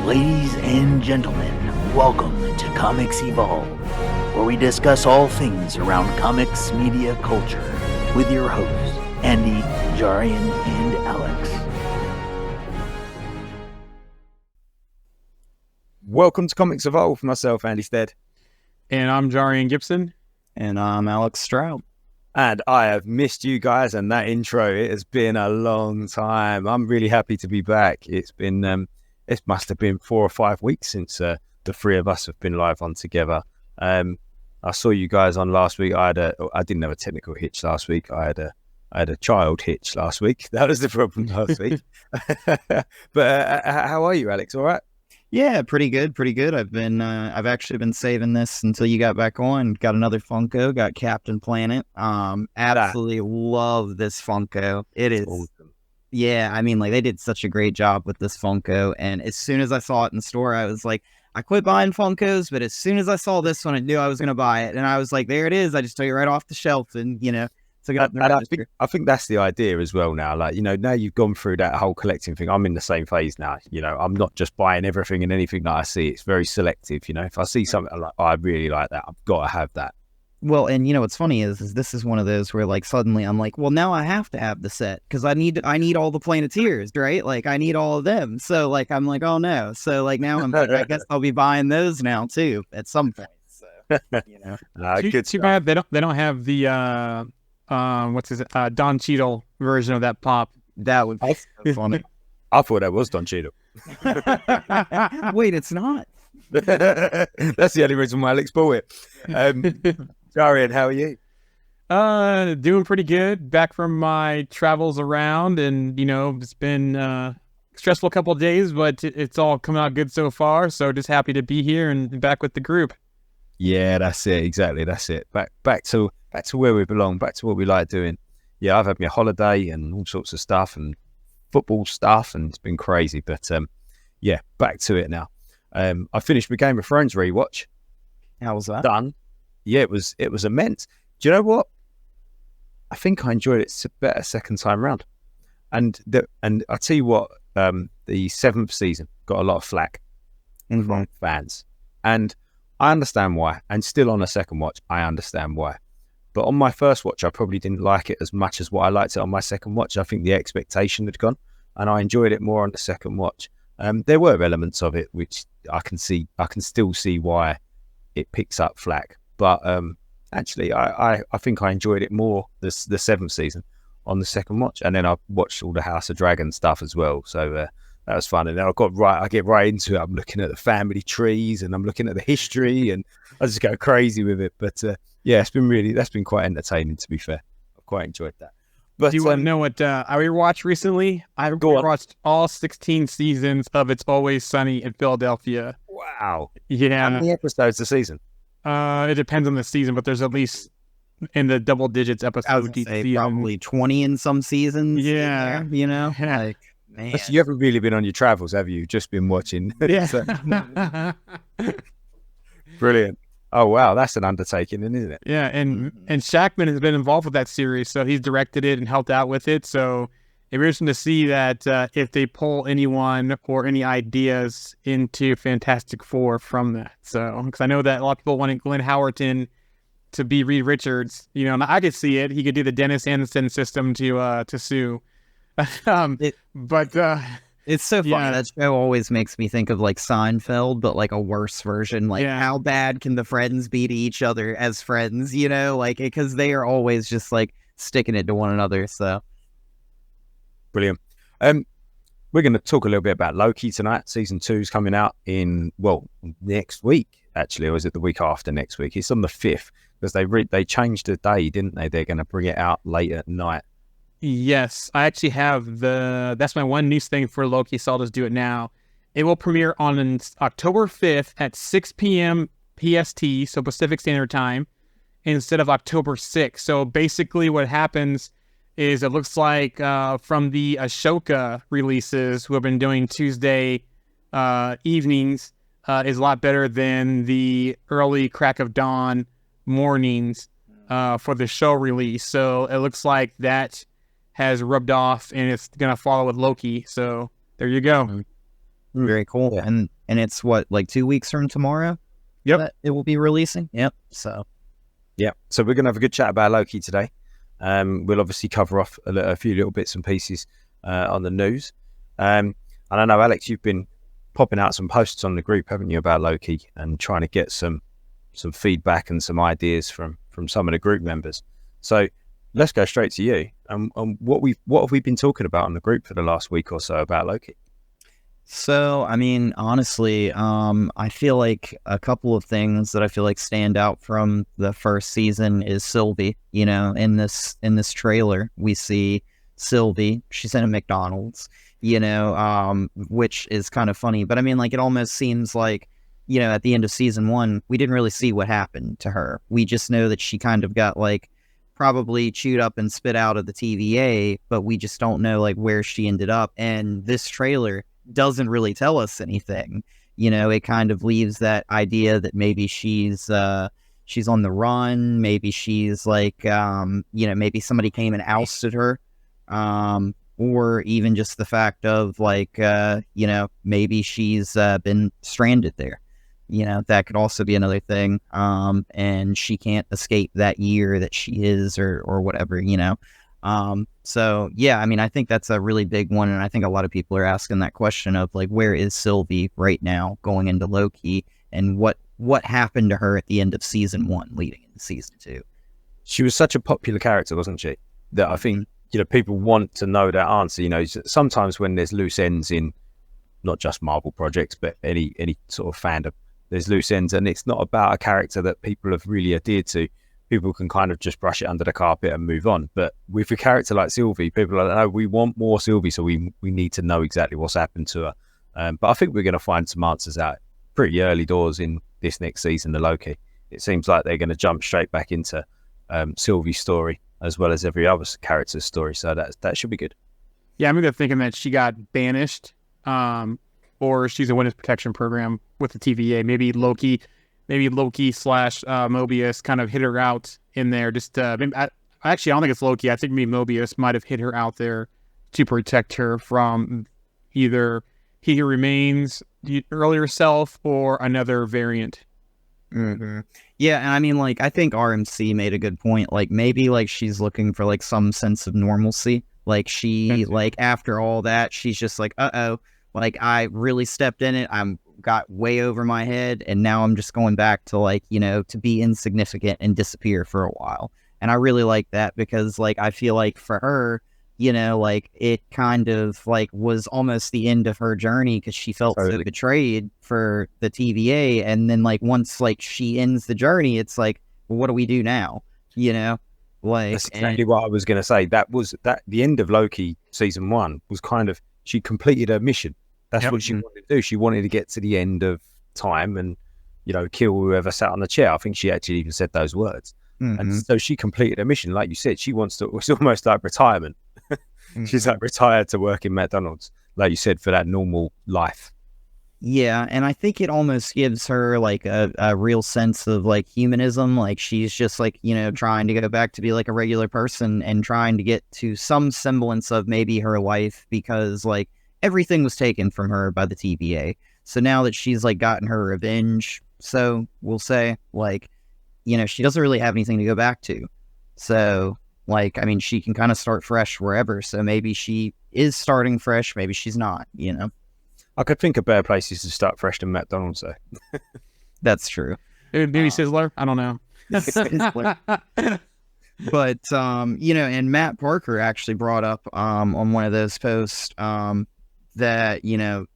Ladies and gentlemen, welcome to Comics Evolve, where we discuss all things around comics media culture with your hosts, Andy, Jarian, and Alex. Welcome to Comics Evolve, myself, Andy Stead. And I'm Jarian Gibson. And I'm Alex Stroud. And I have missed you guys and that intro. It has been a long time. I'm really happy to be back. It's been, it must have been 4 or 5 weeks since the three of us have been live on together. I saw you guys on last week. I didn't have a technical hitch last week. I had a child hitch last week. That was the problem last week. But how are you, Alex? All right? Yeah, pretty good. I've actually been saving this until you got back on. Got another Funko, got Captain Planet. Absolutely love this Funko. It is awesome. Yeah, I mean, like, they did such a great job with this Funko. And as soon as I saw it in the store, I was like, I quit buying Funkos, but as soon as I saw this one, I knew I was going to buy it. And I was like, there it is. I just took it right off the shelf and, took it up the register. I think that's the idea as well now. Like, now you've gone through that whole collecting thing. I'm in the same phase now. I'm not just buying everything and anything that I see. It's very selective. If I see something I'm like, oh, I really like that, I've got to have that. Well, and what's funny is this is one of those where, like, suddenly I'm like, well, now I have to have the set because I need all the Planeteers, right? Like, I need all of them. So, like, I'm like, oh no. So, like, now I'm like, I guess I'll be buying those now too at some point. So, too bad they don't have the Don Cheadle version of that pop. That would be so funny. I thought that was Don Cheadle. Wait, it's not. That's the only reason why Alex bought it. Jarian, how are you? Doing pretty good. Back from my travels around, and it's been stressful couple of days, but it's all come out good so far. So just happy to be here and back with the group. Yeah, that's it. Exactly, that's it. Back to where we belong. Back to what we like doing. Yeah, I've had my holiday and all sorts of stuff and football stuff, and it's been crazy. But yeah, back to it now. I finished my Game of Thrones rewatch. How was that? Done. Yeah, it was immense. Do you know what? I think I enjoyed it better second time round. And I tell you what, the 7th season got a lot of flack from fans, and I understand why. And still on a second watch, I understand why. But on my first watch, I probably didn't like it as much as what I liked it on my second watch. I think the expectation had gone, and I enjoyed it more on the second watch. There were elements of it which I can still see why it picks up flack. But actually, I think I enjoyed it more the 7th season on the second watch, and then I watched all the House of Dragon stuff as well. So that was fun. And then I get right into it. I'm looking at the family trees, and I'm looking at the history, and I just go crazy with it. But yeah, that's been quite entertaining, to be fair. I've quite enjoyed that. But do you want to know what I rewatched recently? I rewatched all 16 seasons of It's Always Sunny in Philadelphia. Wow. Yeah. How many episodes a season? It depends on the season, but there's at least in the double digits episodes each season. Probably 20 in some seasons. Yeah. Like, man. So you haven't really been on your travels, have you? Just been watching. Yeah. Brilliant. Oh, wow. That's an undertaking, isn't it? Yeah. And Shackman has been involved with that series, so he's directed it and helped out with it. So it'd be interesting to see that if they pull anyone or any ideas into Fantastic Four from that. So, because I know that a lot of people wanted Glenn Howerton to be Reed Richards. And I could see it. He could do the Dennis Anderson system to sue. It's so funny. Yeah. That show always makes me think of, like, Seinfeld, but, like, a worse version. Like, how bad can the friends be to each other as friends, Like, because they are always just, like, sticking it to one another, so. Brilliant. We're going to talk a little bit about Loki tonight. Season 2 is coming out next week, actually, or is it the week after next week? It's on the 5th, because they changed the day, didn't they? They're going to bring it out late at night. Yes, I actually have that's my one news thing for Loki, so I'll just do it now. It will premiere on October 5th at 6 p.m. PST, so Pacific Standard Time, instead of October 6th. So basically what happens is it looks like from the Ashoka releases, who have been doing Tuesday evenings, is a lot better than the early crack of dawn mornings for the show release. So it looks like that has rubbed off, and it's going to follow with Loki. So there you go. Very cool. Yeah. And it's what, like 2 weeks from tomorrow? Yep. That it will be releasing. Yep. So Yeah, so we're going to have a good chat about Loki today. We'll obviously cover off a few little bits and pieces on the news. And I know, Alex, you've been popping out some posts on the group, haven't you, about Loki and trying to get some feedback and some ideas from some of the group members. So let's go straight to you. What have we been talking about on the group for the last week or so about Loki? So, I mean, honestly, I feel like a couple of things that I feel like stand out from the first season is Sylvie. You know, in this trailer, we see Sylvie. She's in a McDonald's, you know, which is kind of funny. But I mean, like, it almost seems like, you know, at the end of season 1, we didn't really see what happened to her. We just know that she kind of got, like, probably chewed up and spit out of the TVA, but we just don't know, like, where she ended up. And this trailer doesn't really tell us anything. You know, it kind of leaves that idea that maybe she's on the run, maybe she's like, you know, maybe somebody came and ousted her, or even just the fact of like, you know, maybe she's been stranded there. You know, that could also be another thing, and she can't escape that year that she is, or whatever, you know. So yeah, I mean, I think that's a really big one. And I think a lot of people are asking that question of like, where is Sylvie right now going into Loki, and what happened to her at the end of season 1 leading into season 2? She was such a popular character, wasn't she? That I think, you know, people want to know that answer. You know, sometimes when there's loose ends in not just Marvel projects, but any sort of fandom, there's loose ends, and it's not about a character that people have really adhered to. People can kind of just brush it under the carpet and move on. But with a character like Sylvie, people are like, no, we want more Sylvie, so we need to know exactly what's happened to her. But I think we're going to find some answers out pretty early doors in this next season of Loki. It seems like they're going to jump straight back into Sylvie's story as well as every other character's story. So that should be good. Yeah, I'm either thinking that she got banished, or she's a witness protection program with the TVA. Maybe Loki / Mobius kind of hit her out in there. Just I don't think it's Loki. I think maybe Mobius might have hit her out there to protect her from either He Who Remains, the earlier self, or another variant. Mm-hmm. Yeah, and I mean, like, I think RMC made a good point. Like, maybe like she's looking for like some sense of normalcy. Like she, like after all that, she's just like, like I really stepped in it. I'm got way over my head, and now I'm just going back to like, you know, to be insignificant and disappear for a while. And I really like that because like I feel like for her, you know, like it kind of like was almost the end of her journey because she felt so betrayed for the TVA. And then like once like she ends the journey, it's like, well, what do we do now? You know, like that's exactly what I was going to say. That the end of Loki season 1 was kind of, she completed her mission. That's what she wanted to do. She wanted to get to the end of time and, you know, kill whoever sat on the chair. I think she actually even said those words. Mm-hmm. And so she completed her mission. Like you said, she wants to, it's almost like retirement. She's like retired to work in McDonald's, like you said, for that normal life. Yeah, and I think it almost gives her like a real sense of like humanism. Like she's just like, you know, trying to go back to be like a regular person and trying to get to some semblance of maybe her life, because like everything was taken from her by the TVA. So now that she's like gotten her revenge, so we'll say, like, you know, she doesn't really have anything to go back to. So like, I mean, she can kind of start fresh wherever. So maybe she is starting fresh, maybe she's not, you know. I could think of better places to start fresh than McDonald's, though. That's true. Maybe Sizzler? I don't know. But, you know, and Matt Parker actually brought up on one of those posts that, you know,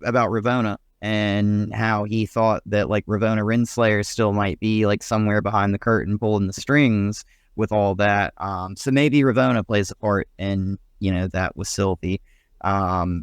about Ravonna and how he thought that, like, Ravonna Renslayer still might be, like, somewhere behind the curtain pulling the strings with all that. So maybe Ravonna plays a part in, you know, that with Sylvie.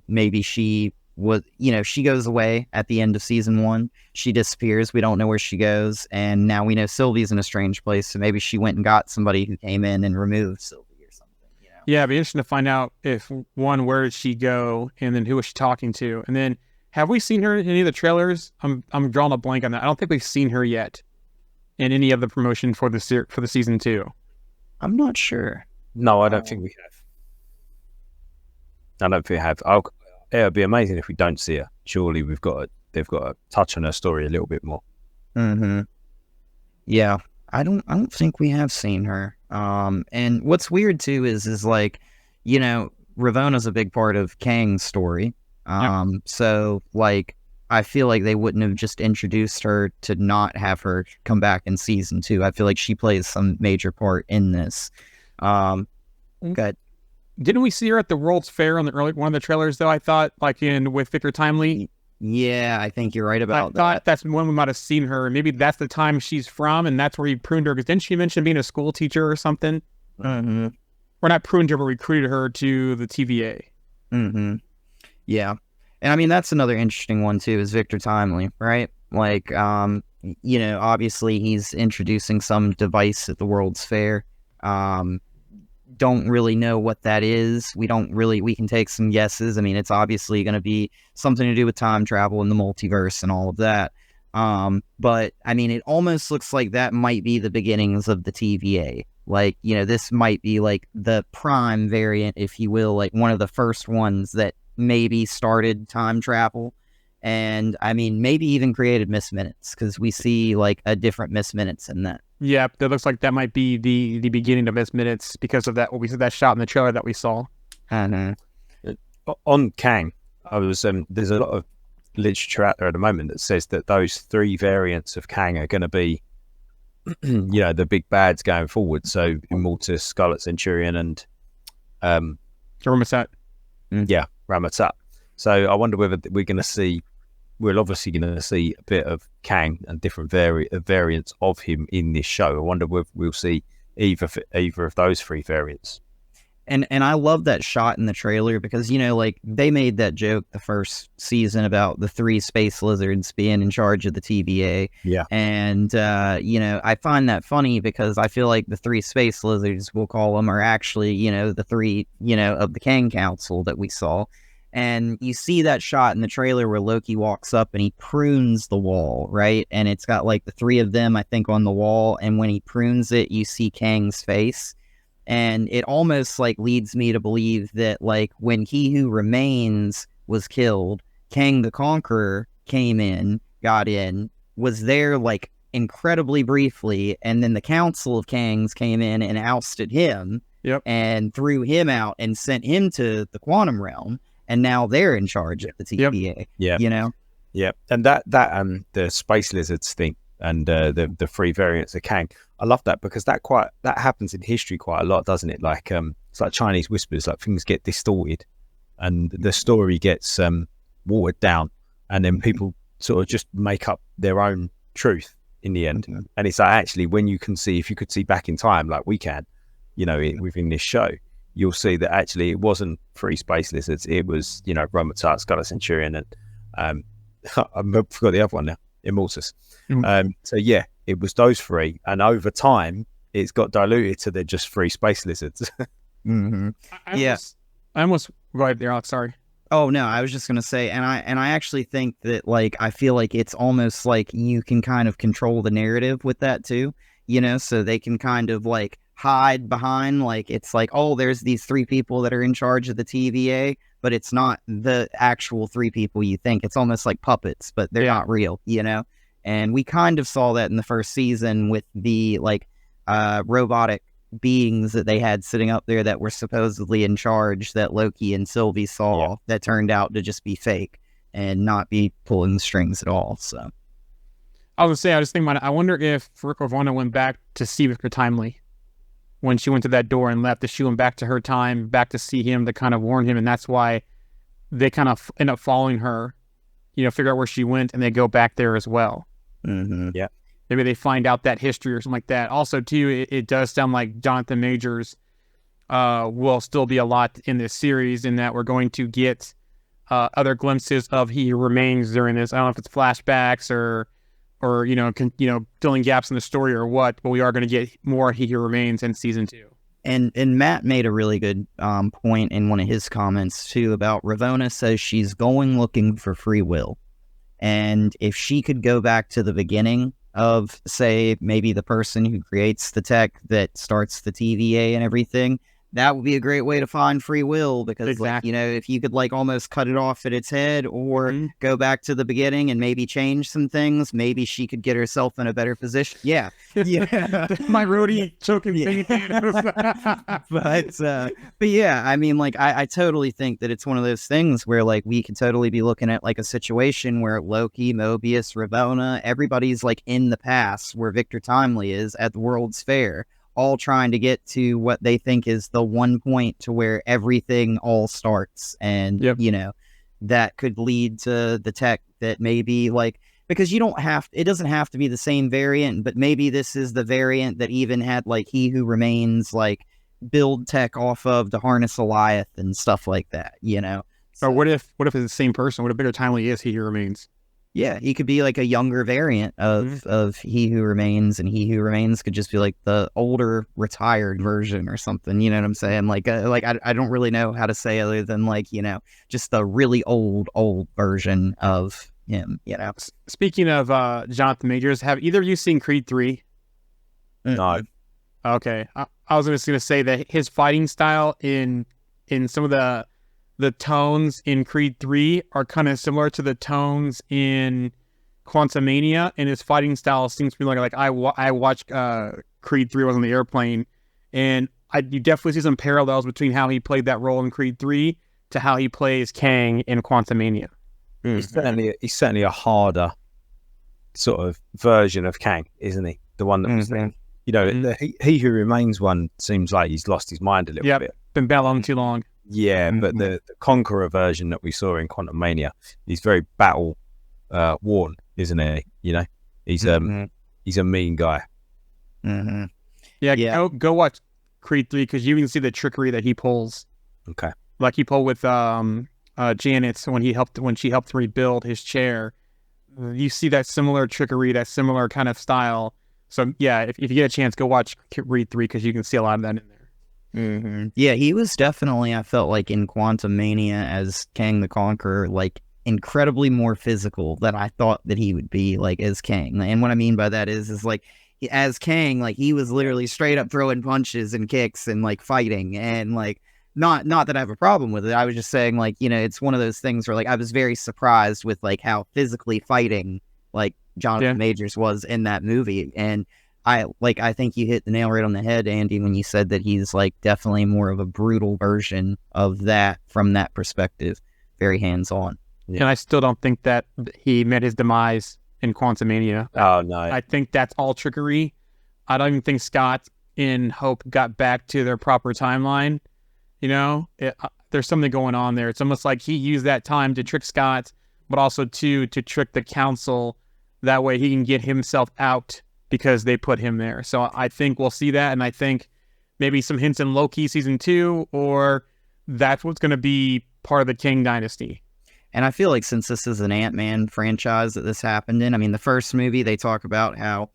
Maybe she was, you know, she goes away at the end of season 1. She disappears. We don't know where she goes. And now we know Sylvie's in a strange place. So maybe she went and got somebody who came in and removed Sylvie or something, you know? Yeah, it'd be interesting to find out if, one, where did she go? And then who was she talking to? And then have we seen her in any of the trailers? I'm drawing a blank on that. I don't think we've seen her yet in any of the promotion for the season 2. I'm not sure. No, I don't think we have. I don't think we have. It would be amazing if we don't see her. surely they've got to touch on her story a little bit more. Mm-hmm. Yeah, I don't think we have seen her. And what's weird too is like, Ravona's a big part of Kang's story. So like, I feel like they wouldn't have just introduced her to not have her come back in season 2. I feel like she plays some major part in this. Good. Didn't we see her at the World's Fair on the early one of the trailers though? I thought like with Victor Timely. Yeah, I think you're right about that. I thought that's when we might have seen her. Maybe that's the time she's from, and that's where he pruned her. Because didn't she mention being a school teacher or something? Mm-hmm. Or not pruned her, but recruited her to the TVA. Mm-hmm. Yeah. And I mean, that's another interesting one too, is Victor Timely, right? Like, obviously he's introducing some device at the World's Fair. Don't really know what that is. We can take some guesses. I mean, it's obviously going to be something to do with time travel and the multiverse and all of that. But I mean, it almost looks like that might be the beginnings of the TVA. Like, this might be like the prime variant, if you will, like one of the first ones that maybe started time travel. And I mean, maybe even created Miss Minutes, because we see like a different Miss Minutes in that. Yeah, that looks like that might be the beginning of Miss Minutes because of that. What we said, that shot in the trailer that we saw. I know. On Kang, there's a lot of literature out there at the moment that says that those 3 variants of Kang are going to be, the big bads going forward. So Immortus, Scarlet Centurion, and Ramatut. Yeah, Ramatut. So I wonder whether we're obviously going to see a bit of Kang and different variants of him in this show. I wonder whether we'll see either of those 3 variants. And I love that shot in the trailer because, like they made that joke the first season about the 3 space lizards being in charge of the TVA. Yeah. And, I find that funny because I feel like the 3 space lizards, we'll call them, are actually, the 3, of the Kang Council that we saw. And you see that shot in the trailer where Loki walks up and he prunes the wall, right? And it's got like the 3 of them, I think, on the wall. And when he prunes it, you see Kang's face. And it almost like leads me to believe that like when He Who Remains was killed, Kang the Conqueror got in, was there like incredibly briefly. And then the Council of Kangs came in and ousted him. Yep. And threw him out and sent him to the quantum realm. And now they're in charge of the TVA. Yeah. Yeah. And that the space lizards thing and the 3 variants of Kang, I love that because that happens in history quite a lot, doesn't it? Like it's like Chinese whispers, like things get distorted and the story gets watered down, and then people sort of just make up their own truth in the end. Mm-hmm. And it's like, actually, if you could see back in time, like we can, within this show, you'll see that actually it wasn't 3 space lizards. It was, Ramatut, Scarlet Centurion, and I forgot the other one now, Immortus. Mm-hmm. So yeah, it was those 3, and over time, it's got diluted to they're just 3 space lizards. Mm-hmm. I almost right there, Alex. Sorry. Oh no, I was just gonna say, and I actually think that like I feel like it's almost like you can kind of control the narrative with that too, so they can kind of like hide behind like it's like, oh, there's these 3 people that are in charge of the TVA, but it's not the actual 3 people you think. It's almost like puppets, but they're not real, And we kind of saw that in the first season with the like robotic beings that they had sitting up there that were supposedly in charge that Loki and Sylvie saw that turned out to just be fake and not be pulling the strings at all. So I was just thinking about it. I wonder if Ravonna went back to see Victor Timely when she went to that door and left, that she went back to her time, back to see him, to kind of warn him. And that's why they kind of end up following her, figure out where she went, and they go back there as well. Mm-hmm. Yeah. Maybe they find out that history or something like that. Also, too, it does sound like Jonathan Majors will still be a lot in this series, in that we're going to get other glimpses of He Who Remains during this. I don't know if it's flashbacks or filling gaps in the story or what, but we are going to get more He Who Remains in season 2. And Matt made a really good point in one of his comments too about Ravonna says she's going looking for free will. And if she could go back to the beginning of, say, maybe the person who creates the tech that starts the TVA and everything, that would be a great way to find free will, because Exactly. like, you know, if you could like almost cut it off at its head, or Mhm. go back to the beginning and maybe change some things, maybe she could get herself in a better position. Yeah. My roadie choking Yeah. But yeah, I mean, like, I totally think that it's one of those things where like we could totally be looking at like a situation where Loki, Mobius, Ravonna, everybody's like in the past where Victor Timely is at the World's Fair, all trying to get to what they think is the one point to where everything all starts. And, Yep. you know, that could lead to the tech that maybe like, because it doesn't have to be the same variant, but maybe this is the variant that even had like He Who Remains, like build tech off of to harness Goliath and stuff like that, you know? Or what if it's the same person? What if Victor Timely is He Who Remains? Yeah, he could be like a younger variant of He Who Remains, and He Who Remains could just be like the older retired version or something. You know what I'm saying? Like I don't really know how to say other than like, you know, just the really old version of him. You know. Speaking of Jonathan Majors, have either of you seen Creed 3? No. Okay, I was just gonna say that his fighting style in some of the tones in Creed 3 are kind of similar to the tones in Quantumania, and his fighting style seems to be like I watched Creed 3, I was on the airplane, and you definitely see some parallels between how he played that role in Creed 3 to how he plays Kang in Quantumania. He's certainly a harder sort of version of Kang, isn't he? The one that was there. You know, he Who Remains one seems like he's lost his mind a little bit. Been battling too long. Yeah, but the Conqueror version that we saw in Quantumania, he's very battle worn, isn't he? You know, he's a mean guy. Yeah. Go watch Creed 3 because you can see the trickery that he pulls. Okay. Like he pulled with Janet when she helped rebuild his chair. You see that similar trickery, that similar kind of style. So yeah, if you get a chance, go watch Creed 3 because you can see a lot of that in there. Yeah, he was definitely, I felt like in Quantumania as Kang the Conqueror, like incredibly more physical than I thought that he would be like as Kang. And what I mean by that is like as Kang, like he was literally straight up throwing punches and kicks and like fighting, and like not that I have a problem with it. I was just saying like, you know, it's one of those things where like I was very surprised with like how physically fighting like Jonathan Majors was in that movie. And I think you hit the nail right on the head, Andy, when you said that he's like definitely more of a brutal version of that from that perspective. Very hands-on. Yeah. And I still don't think that he met his demise in Quantumania. Oh, no. I think that's all trickery. I don't even think Scott and Hope got back to their proper timeline. You know, there's something going on there. It's almost like he used that time to trick Scott, but also to trick the council. That way he can get himself out because they put him there. So I think we'll see that, and I think maybe some hints in Loki season 2, or that's what's going to be part of the Kang dynasty. And I feel like since this is an Ant-Man franchise that this happened in, I mean, the first movie, they talk about how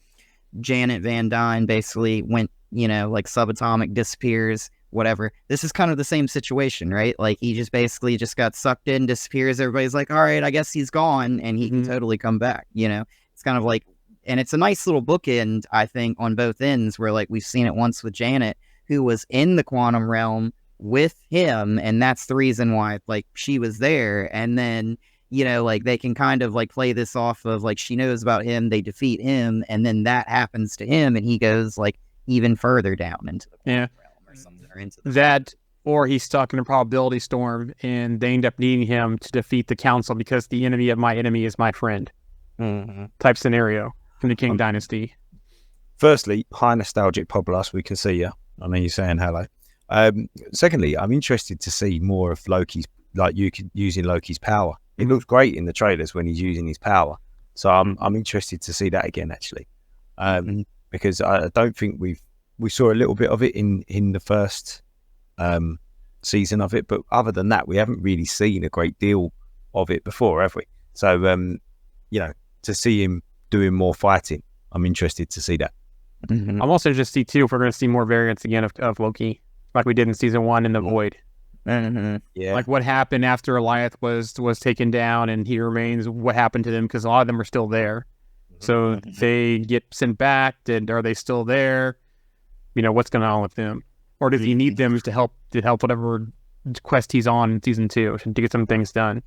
Janet Van Dyne basically went, you know, like subatomic, disappears, whatever. This is kind of the same situation, right? Like he just basically just got sucked in, disappears. Everybody's like, all right, I guess he's gone, and he can totally come back, you know? It's kind of like, and it's a nice little bookend, I think, on both ends, where like we've seen it once with Janet, who was in the quantum realm with him, and that's the reason why like she was there. And then, you know, like they can kind of like play this off of like she knows about him, they defeat him, and then that happens to him, and he goes like even further down into the quantum realm or something, or into that, or he's stuck in a probability storm, and they end up needing him to defeat the council because the enemy of my enemy is my friend. Type scenario from the Kang dynasty. Firstly, high nostalgic Poblas, we can see you. I know you're saying hello. Secondly, I'm interested to see more of Loki's, like using Loki's power. It looks great in the trailers when he's using his power. So I'm interested to see that again, actually, because I don't think we saw a little bit of it in the first season of it, but other than that, we haven't really seen a great deal of it before, have we? So, you know, to see him doing more fighting, I'm interested to see that. I'm also interested to see too if we're going to see more variants again of Loki, like we did in season 1 in the Void. Yeah, like what happened after Goliath was taken down and he remains. What happened to them? Because a lot of them are still there. So they get sent back. Are they still there? You know, what's going on with them? or does he need them to help whatever quest he's on in season 2 to get some things done?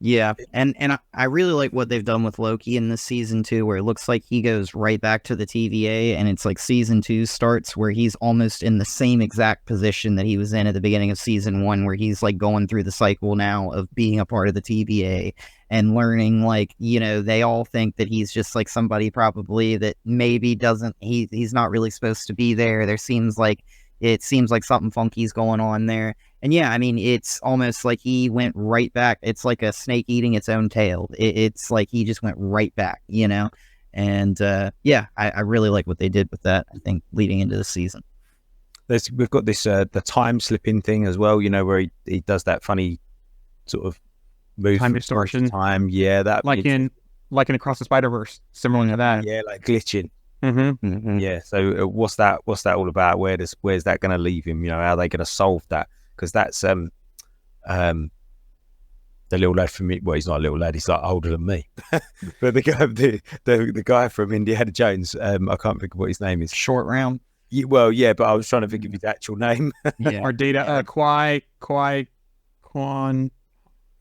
Yeah, and I really like what they've done with Loki in this season too, where it looks like he goes right back to the TVA, and it's like season 2 starts where he's almost in the same exact position that he was in at the beginning of season 1, where he's like going through the cycle now of being a part of the TVA and learning, like, you know, they all think that he's just like somebody probably that maybe doesn't, he's not really supposed to be there. It seems like something funky's going on there. And yeah, I mean, it's almost like he went right back. It's like a snake eating its own tail. It's like he just went right back, you know? And yeah, I really like what they did with that, I think, leading into the season. We've got this, the time slipping thing as well, you know, where he does that funny sort of move. Time distortion. Time, yeah. That like in Across the Spider-Verse, similar to that. Yeah, like glitching. Mm-hmm. Mm-hmm. Yeah, so what's that all about? Where's that going to leave him? You know, how are they going to solve that? Because that's the little lad from me. Well, he's not a little lad; he's like older than me. But the guy from Indiana Jones, I can't think of what his name is. Short Round. Well, yeah, but I was trying to think of his actual name. Yeah. Or Data Quan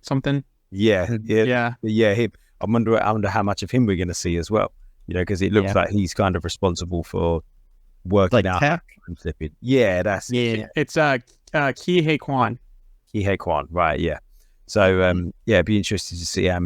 something. Yeah. Him. I wonder how much of him we're going to see as well. You know, because it looks like he's kind of responsible for working like out tech. Slipping. Yeah, that's It's Kihei Kwan. Kihei Kwan, right? Yeah. So yeah, it'd be interesting to see how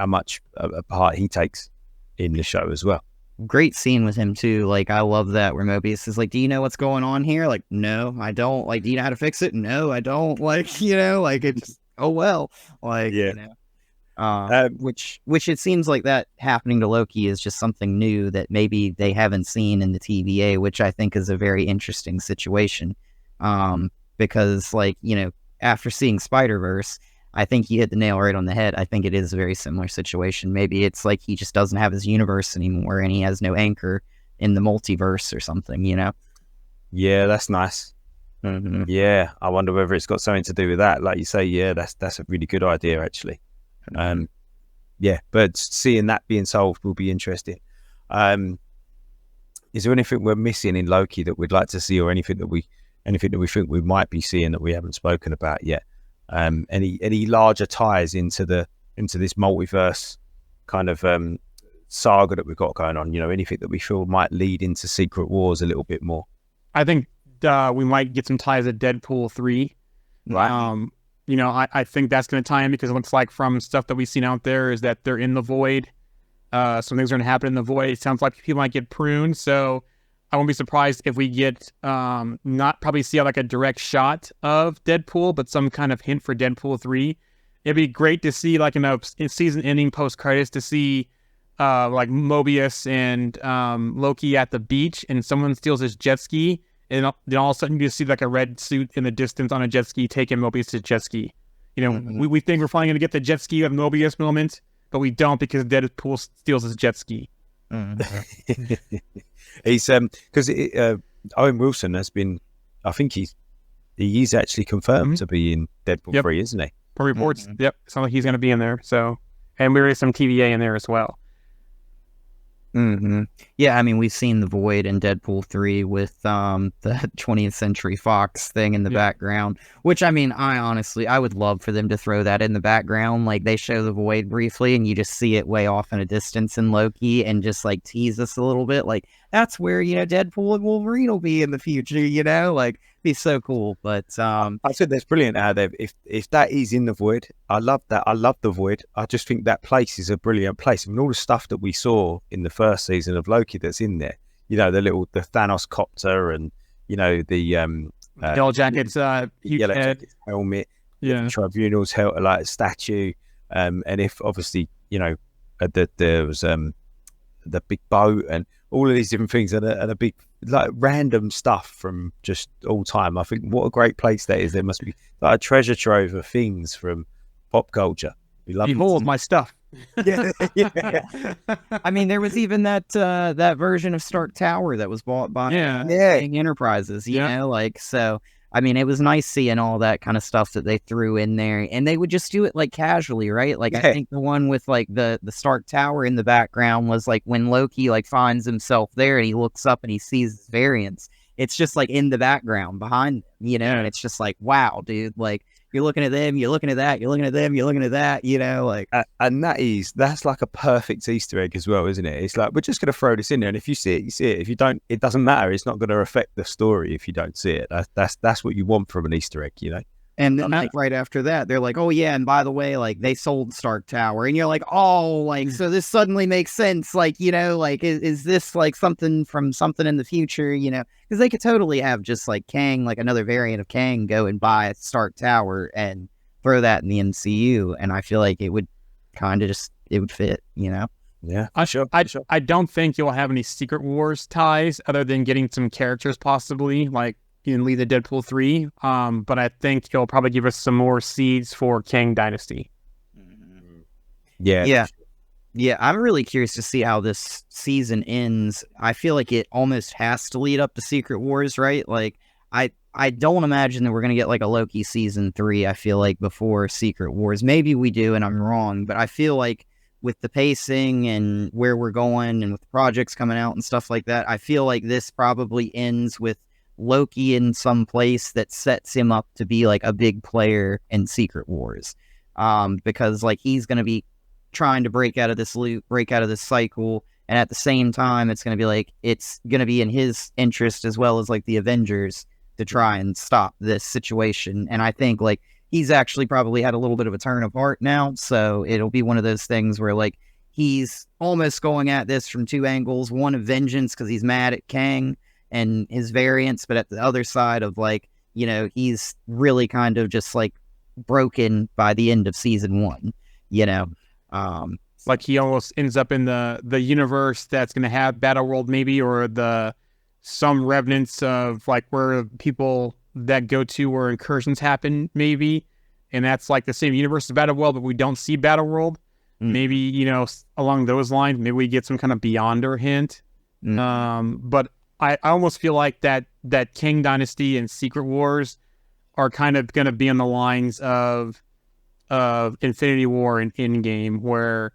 much a part he takes in the show as well. Great scene with him too. Like, I love that where Mobius is like, "Do you know what's going on here?" Like, "No, I don't." Like, "Do you know how to fix it?" "No, I don't." Like, you know, like it's well, like, yeah. You know. Which it seems like that happening to Loki is just something new that maybe they haven't seen in the TVA, which I think is a very interesting situation. Because, like, you know, after seeing Spider-Verse, I think you hit the nail right on the head. I think it is a very similar situation. Maybe it's like he just doesn't have his universe anymore and he has no anchor in the multiverse or something, you know? Yeah, that's nice. Mm-hmm. Yeah, I wonder whether it's got something to do with that. Like you say, yeah, that's a really good idea, actually. Yeah, but seeing that being solved will be interesting. Is there anything we're missing in Loki that we'd like to see, or anything that we think we might be seeing that we haven't spoken about yet? Any larger ties into this multiverse kind of saga that we've got going on? You know, anything that we feel might lead into Secret Wars a little bit more? I think we might get some ties at Deadpool 3. Right. You know, I think that's going to tie in because it looks like from stuff that we've seen out there is that they're in the void. Some things are going to happen in the void. It sounds like people might get pruned. So I won't be surprised if we get not probably see like a direct shot of Deadpool, but some kind of hint for Deadpool 3. It'd be great to see like in season ending post credits to see like Mobius and Loki at the beach and someone steals his jet ski. And then all of a sudden you see like a red suit in the distance on a jet ski taking Mobius' jet ski. You know, we think we're finally going to get the jet ski of Mobius moment, but we don't because Deadpool steals his jet ski. He's because Owen Wilson has been, I think he's actually confirmed to be in Deadpool 3, isn't he? Per reports, yep. Sounds like he's going to be in there. So, and we already have some TVA in there as well. Yeah, I mean, we've seen the void in Deadpool 3 with the 20th Century Fox thing in the background, which, I mean, I would love for them to throw that in the background. Like, they show the void briefly and you just see it way off in a distance in Loki and just like tease us a little bit. Like, that's where, you know, Deadpool and Wolverine will be in the future, you know, like, be so cool. But I said that's brilliant how if that is in the void, I love that. I love the void. I just think that place is a brilliant place. I mean, all the stuff that we saw in the first season of Loki that's in there, you know, the Thanos copter and, you know, the Yellow Jacket's huge Yellow head. Jacket's helmet, Yeah, Tribunal's held like a statue, and if obviously, you know, there was the big boat and all of these different things and a big like random stuff from just all time. I think what a great place that is. There must be like a treasure trove of things from pop culture. Behold my stuff. Yeah. I mean, there was even that version of Stark Tower that was bought by King Enterprises, you know, like, so I mean, it was nice seeing all that kind of stuff that they threw in there, and they would just do it like casually, right? Like, I think the one with like the Stark Tower in the background was like when Loki like finds himself there and he looks up and he sees his variants. it's just like in the background behind them, you know, and it's just like, wow, dude, like you're looking at them, you're looking at that, you're looking at them, you're looking at that, you know, like. And that's like a perfect Easter egg as well, isn't it? It's like, we're just going to throw this in there, and if you see it, you see it. If you don't, it doesn't matter. It's not going to affect the story if you don't see it. That's what you want from an Easter egg, you know? And then like right after that, they're like, oh yeah, and by the way, like they sold Stark Tower. And you're like, oh, like, so this suddenly makes sense. Like, you know, like, is this like something from something in the future, you know? Because they could totally have just like Kang, like another variant of Kang go and buy a Stark Tower and throw that in the MCU. And I feel like it would kind of just, it would fit, you know? Yeah, sure. I don't think you'll have any Secret Wars ties other than getting some characters possibly, like, in Lead the Deadpool 3, but I think he'll probably give us some more seeds for Kang Dynasty. Yeah. I'm really curious to see how this season ends. I feel like it almost has to lead up to Secret Wars, right? Like, I don't imagine that we're going to get like a Loki season 3, I feel like, before Secret Wars. Maybe we do, and I'm wrong, but I feel like with the pacing and where we're going and with the projects coming out and stuff like that, I feel like this probably ends with Loki in some place that sets him up to be like a big player in Secret Wars, because like he's going to be trying to break out of this loop, break out of this cycle, and at the same time it's going to be like it's going to be in his interest as well as like the Avengers to try and stop this situation. And I think like he's actually probably had a little bit of a turn of heart now, so it'll be one of those things where like he's almost going at this from two angles: one of vengeance because he's mad at Kang and his variants, but at the other side of like, you know, he's really kind of just like broken by the end of season 1, you know. Like he almost ends up in the universe that's going to have Battleworld maybe, or some remnants of like where people that go to where incursions happen maybe, and that's like the same universe as Battleworld, but we don't see Battleworld. Maybe, you know, along those lines, maybe we get some kind of Beyonder hint. But I almost feel like that Kang Dynasty and Secret Wars are kind of going to be on the lines of Infinity War and Endgame, where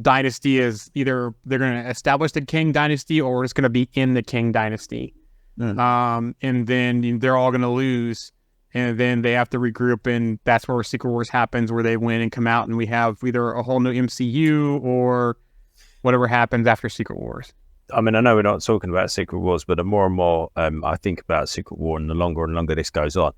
Dynasty is either they're going to establish the Kang Dynasty or it's going to be in the Kang Dynasty. And then they're all going to lose, and then they have to regroup, and that's where Secret Wars happens, where they win and come out, and we have either a whole new MCU or whatever happens after Secret Wars. I mean, I know we're not talking about Secret Wars, but the more and more I think about Secret War, and the longer this goes on,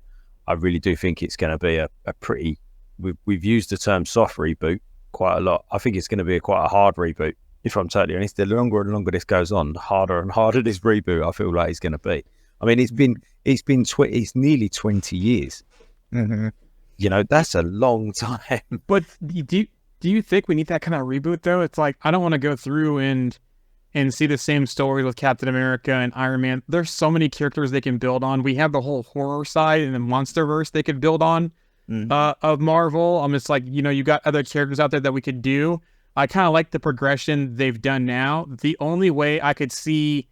I really do think it's going to be a pretty... We've used the term soft reboot quite a lot. I think it's going to be quite a hard reboot, if I'm totally honest. The longer and longer this goes on, the harder and harder this reboot I feel like it's going to be. I mean, it's nearly 20 years. You know, that's a long time. But do you think we need that kind of reboot, though? It's like, I don't want to go through and see the same story with Captain America and Iron Man. There's so many characters they can build on. We have the whole horror side and the MonsterVerse they could build on of Marvel. I'm just like, you know, you got other characters out there that we could do. I kind of like the progression they've done now. The only way I could see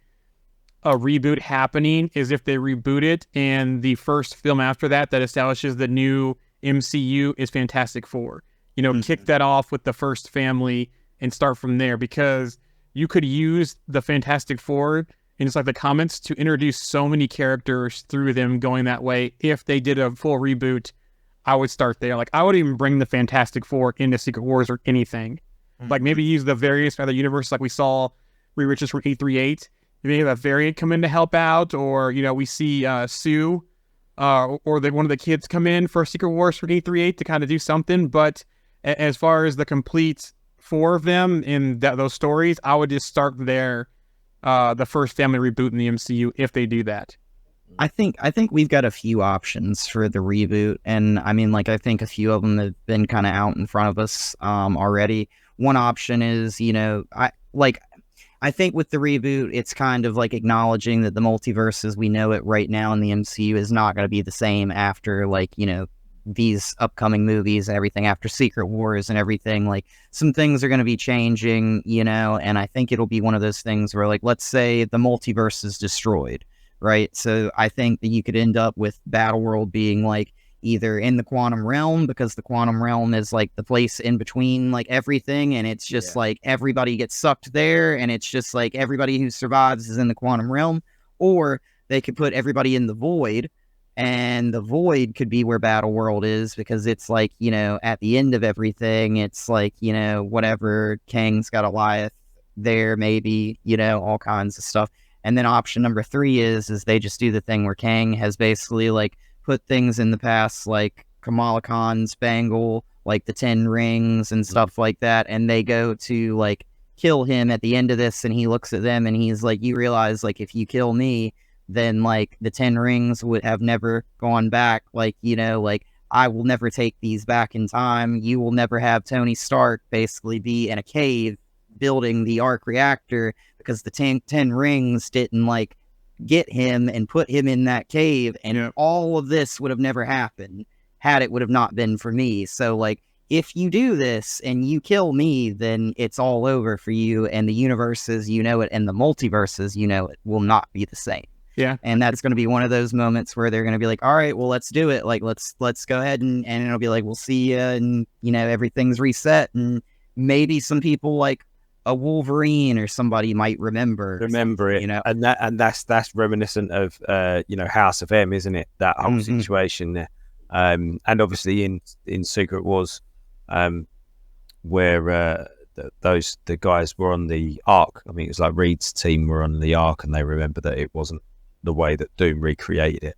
a reboot happening is if they reboot it and the first film after that establishes the new MCU is Fantastic Four. You know, kick that off with the first family and start from there, because you could use the Fantastic Four and just like the comments to introduce so many characters through them going that way. If they did a full reboot, I would start there. Like, I would even bring the Fantastic Four into Secret Wars or anything. Like, maybe use the various other universes, like we saw re-riches from 838. Maybe have a variant come in to help out, or, you know, we see Sue or one of the kids come in for Secret Wars for 838 to kind of do something. But as far as the complete 4 of them in those stories, I would just start there, the first family reboot in the MCU, if they do that. I think we've got a few options for the reboot, and I mean, like, I think a few of them have been kind of out in front of us already. One option is, you know, I think with the reboot, it's kind of like acknowledging that the multiverse as we know it right now in the MCU is not going to be the same after, like, you know, these upcoming movies and everything, after Secret Wars and everything. Like, some things are going to be changing, you know, and I think it'll be one of those things where, like, let's say the multiverse is destroyed, right? So I think that you could end up with Battleworld being like either in the quantum realm, because the quantum realm is like the place in between like everything, and it's just like everybody gets sucked there, and it's just like everybody who survives is in the quantum realm. Or they could put everybody in the void, and the void could be where Battle World is, because it's like, you know, at the end of everything, it's like, you know, whatever, Kang's got Goliath there, maybe, you know, all kinds of stuff. And then option number 3 is they just do the thing where Kang has basically like put things in the past, like Kamala Khan's bangle, like the 10 rings and stuff like that, and they go to like kill him at the end of this, and he looks at them and he's like, you realize, like, if you kill me, then like the 10 rings would have never gone back, like, you know, like I will never take these back in time. You will never have Tony Stark basically be in a cave building the arc reactor, because the 10 rings didn't like get him and put him in that cave, and all of this would have never happened had it would have not been for me. So like, if you do this and you kill me, then it's all over for you, and the universes, you know it, and the multiverses, you know it, will not be the same. Yeah. And that's going to be one of those moments where they're going to be like, all right, well, let's do it. Like, let's go ahead, and it'll be like, we'll see you, and, you know, everything's reset, and maybe some people like a Wolverine or somebody might remember it, you know, and that's reminiscent of you know, House of M, isn't it? That whole situation there, and obviously in Secret Wars, where the guys were on the Ark. I mean, it was like Reed's team were on the Ark, and they remember that it wasn't the way that Doom recreated it.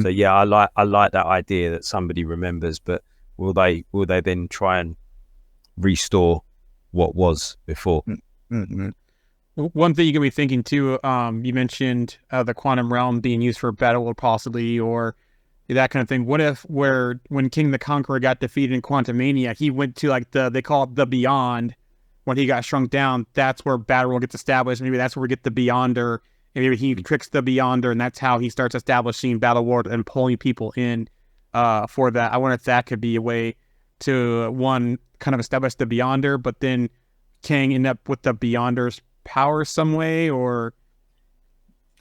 So yeah, I like that idea that somebody remembers, but will they then try and restore what was before? One thing you can be thinking too, you mentioned the quantum realm being used for battle world possibly, or that kind of thing. What if when King the Conqueror got defeated in Quantumania, he went to like they call it the Beyond, when he got shrunk down, that's where battle world gets established. Maybe that's where we get the Beyonder, and maybe he tricks the Beyonder, and that's how he starts establishing battle world and pulling people in for that. I wonder if that could be a way to, one, kind of establish the Beyonder, but then Kang end up with the Beyonder's power some way, or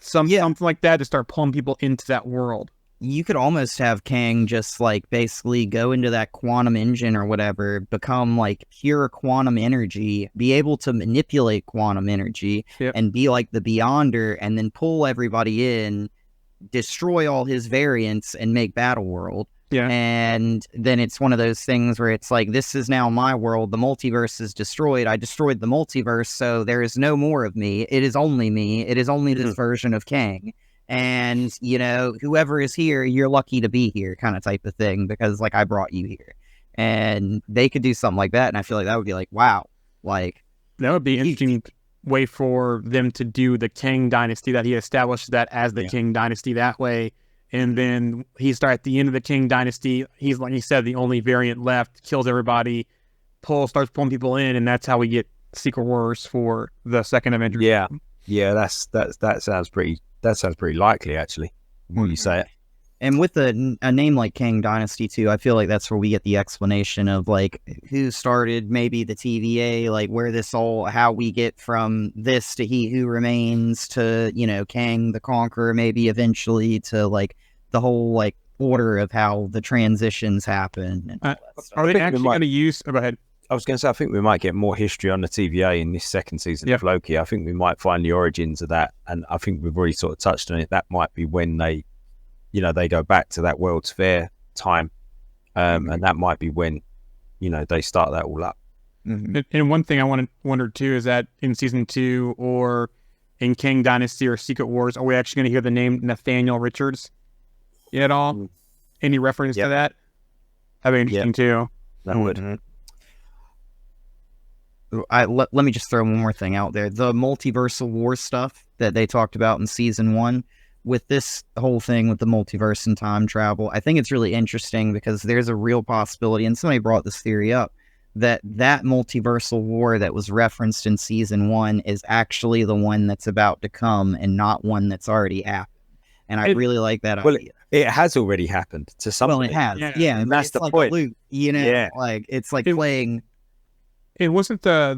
something like that, to start pulling people into that world. You could almost have Kang just like basically go into that quantum engine or whatever, become like pure quantum energy, be able to manipulate quantum energy, and be like the Beyonder, and then pull everybody in, destroy all his variants, and make Battle World. Yeah. And then it's one of those things where it's like, this is now my world. The multiverse is destroyed. I destroyed the multiverse, so there is no more of me. It is only me. It is only this version of Kang. And, you know, whoever is here, you're lucky to be here, kind of type of thing, because like, I brought you here. And they could do something like that, and I feel like that would be like, wow, like, that would be an interesting way for them to do the Kang dynasty, that he established that as the King dynasty that way. And then he starts at the end of the King dynasty. He's, like he said, the only variant left, kills everybody, starts pulling people in, and that's how we get Secret Wars for the second Avengers. Yeah, that sounds pretty likely, actually, when you say it. And with a name like Kang Dynasty too, I feel like that's where we get the explanation of like who started maybe the TVA, like where this all, how we get from this to He Who Remains to, you know, Kang the Conqueror, maybe eventually to like the whole like order of how the transitions happen. And are they actually going to use? Go ahead. I was going to say, I think we might get more history on the TVA in this second season of Loki. I think we might find the origins of that, and I think we've already sort of touched on it. That might be when they, you know, they go back to that World's Fair time, and that might be when, you know, they start that all up. And one thing I wonder too is that in season 2 or in Kang Dynasty or Secret Wars, are we actually going to hear the name Nathaniel Richards at all? Any reference to that? That'd be interesting too. That would. Let me just throw one more thing out there. The multiversal war stuff that they talked about in season 1, with this whole thing with the multiverse and time travel, I think it's really interesting because there's a real possibility, and somebody brought this theory up, that multiversal war that was referenced in season 1 is actually the one that's about to come and not one that's already happened. And I really like that idea. It has already happened to some. Well, it has. Yeah, and that's the like point. Loop, you know, like it's like playing. It wasn't the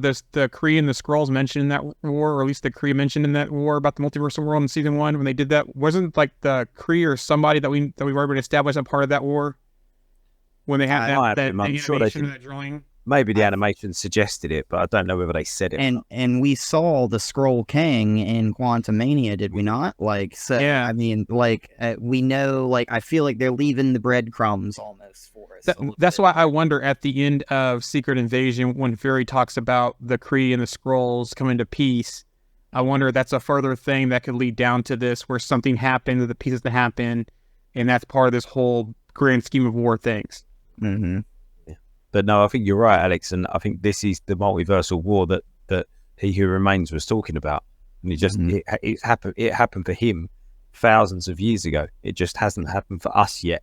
Kree and the Skrulls mentioned in that war, or at least the Kree mentioned in that war about the multiversal world in season 1 when they did that. Wasn't like the Kree or somebody that we were able to establish a part of that war when they had that animation of that drawing? Maybe the animation suggested it, but I don't know whether they said it. And we saw the Skrull Kang in Quantumania, did we not? Like, so Yeah. I mean, like we know, like I feel like they're leaving the breadcrumbs almost for us. That's why I wonder at the end of Secret Invasion when Fury talks about the Kree and the Skrulls coming to peace. I wonder if that's a further thing that could lead down to this, where something happened, or the pieces that happen, and that's part of this whole grand scheme of war things. Mm-hmm. But no, I think you're right, Alex, and I think this is the multiversal war that He Who Remains was talking about, and it just it happened for him thousands of years ago. It just hasn't happened for us yet,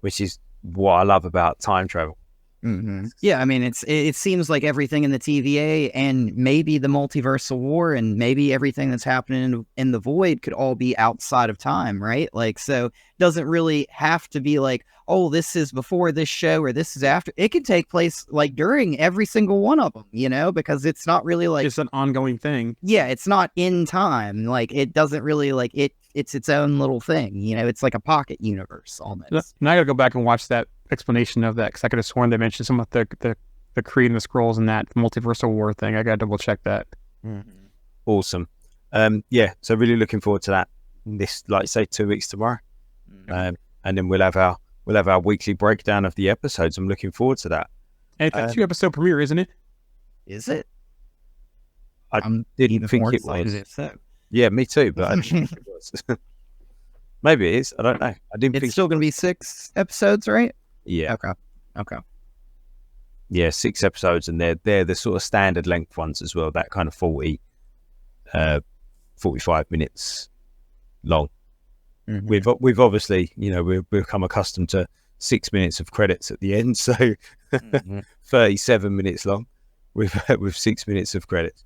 which is what I love about time travel. Mm-hmm. Yeah, I mean, it seems like everything in the TVA and maybe the multiversal war and maybe everything that's happening in the void could all be outside of time, right? Like, so it doesn't really have to be like, oh, this is before this show or this is after. It could take place like during every single one of them, you know, because it's not really like It's an ongoing thing. Yeah, it's not in time. Like, it doesn't really like it's its own little thing, you know. It's like a pocket universe almost. Now I gotta go back and watch that explanation of that, because I could have sworn they mentioned some of the Kree and the Skrulls and that multiversal war thing. I gotta double check that. Mm-hmm. Awesome. Yeah, so really looking forward to that. This, like you say, 2 weeks tomorrow, and then we'll have our weekly breakdown of the episodes. I'm looking forward to that. And it's a 2-episode premiere, isn't it? Is it? I didn't think it was. Yeah, me too, but I didn't think it was. Maybe it is. I don't know. I didn't It's think still going to be 6 episodes, right? Yeah. Okay. Yeah, 6 episodes, and they're the sort of standard length ones as well. That kind of 45 minutes long. Mm-hmm. We've obviously, you know, we've become accustomed to 6 minutes of credits at the end, so 37 minutes long with 6 minutes of credits.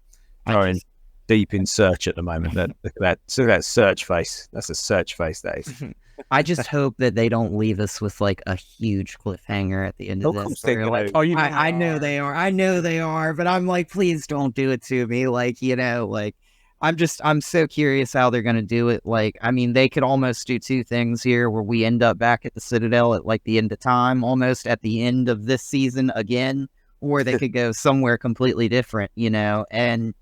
Going deep in search at the moment. Look at that search face. That's a search face, that is. I just hope that they don't leave us with like a huge cliffhanger at the end of this. Like, I know they are. I know they are, but I'm like, please don't do it to me. Like, you know, like I'm so curious how they're going to do it. Like, I mean, they could almost do 2 things here where we end up back at the Citadel at like the end of time, almost at the end of this season again, or they could go somewhere completely different, you know, and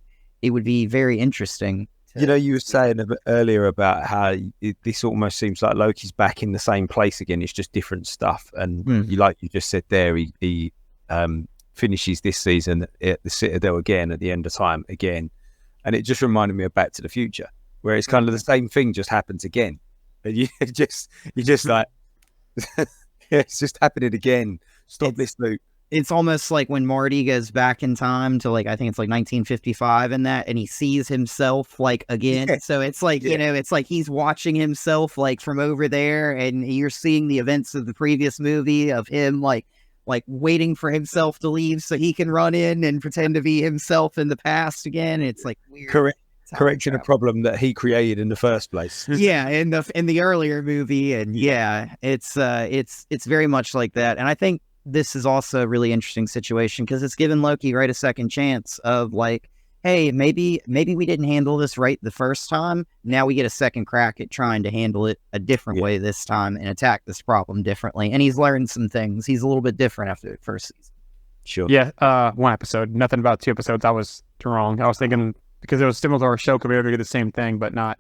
it would be very interesting. You know, you were saying a bit earlier about how this almost seems like Loki's back in the same place again. It's just different stuff. And like you just said there, he finishes this season at the Citadel again at the end of time again. And it just reminded me of Back to the Future, where it's kind of the same thing just happens again. And you just like, it's just happening again. Stop this loop. It's almost like when Marty goes back in time to like, I think it's like 1955 and that, and he sees himself like again. Yeah. So it's like, you know, it's like he's watching himself like from over there, and you're seeing the events of the previous movie of him like waiting for himself to leave so he can run in and pretend to be himself in the past again. It's like weird. Correcting a problem that he created in the first place. Yeah, in the earlier movie, and yeah, it's very much like that. And I think this is also a really interesting situation because it's given Loki a second chance of like, hey, maybe we didn't handle this right the first time. Now we get a second crack at trying to handle it a different way this time and attack this problem differently. And he's learned some things. He's a little bit different after the first season. Sure. Yeah, 1 episode. Nothing about 2 episodes. I was wrong. I was thinking because it was similar to our show, could be able to do the same thing, but not.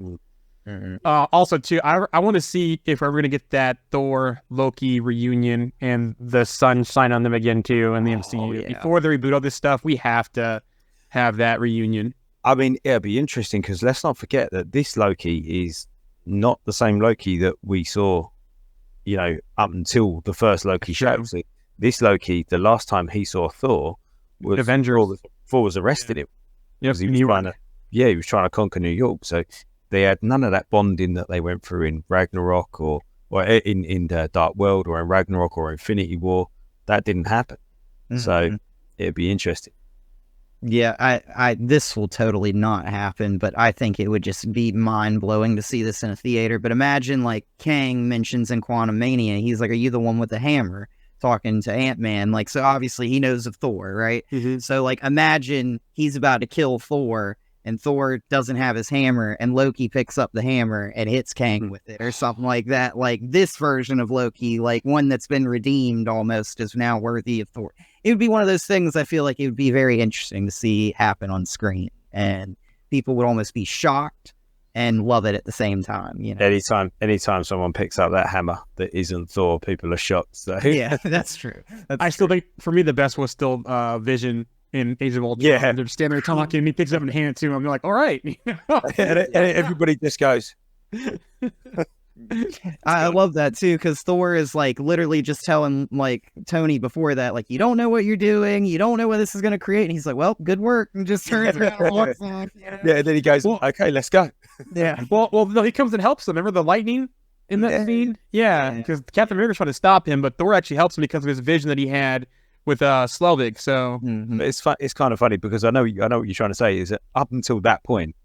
Also, too, I want to see if we're going to get that Thor Loki reunion and the sun shine on them again too in the MCU. Yeah. Before they reboot all this stuff, we have to have that reunion. I mean, it'll be interesting because let's not forget that this Loki is not the same Loki that we saw, you know, up until the first Loki show. So this Loki, the last time he saw Thor, was Avengers. Thor was arrested him. Yes, he was trying to conquer New York. So they had none of that bonding that they went through in Ragnarok or in the Dark World or in Ragnarok or Infinity War. That didn't happen. So it'd be interesting. Yeah, I this will totally not happen, but I think it would just be mind-blowing to see this in a theater. But imagine, like, Kang mentions in Quantumania, he's like, are you the one with the hammer? Talking to Ant-Man. Like, so obviously he knows of Thor, right? So, like, imagine he's about to kill Thor, and Thor doesn't have his hammer, and Loki picks up the hammer and hits Kang with it, or something like that. Like this version of Loki, like one that's been redeemed almost, is now worthy of Thor. It would be one of those things I feel like it would be very interesting to see happen on screen, and people would almost be shocked and love it at the same time. You know, anytime someone picks up that hammer that isn't Thor, people are shocked. So yeah, that's true. I still think for me the best was still Vision in Age of Ultron. Yeah. They're standing there talking, and he picks up and hands it to him. I'm like, all right. and everybody just goes. I love that too, because Thor is like literally just telling like Tony before that, like, you don't know what you're doing, you don't know what this is going to create, and he's like, well, good work, and just turns around and walks off. Yeah, and then he goes, okay, let's go. Yeah. Well, no, he comes and helps them. Remember the lightning in that scene? Yeah, because Captain America's trying to stop him, but Thor actually helps him because of his vision that he had with Sylvie. So it's fun. It's kind of funny because I know what you're trying to say is that up until that point,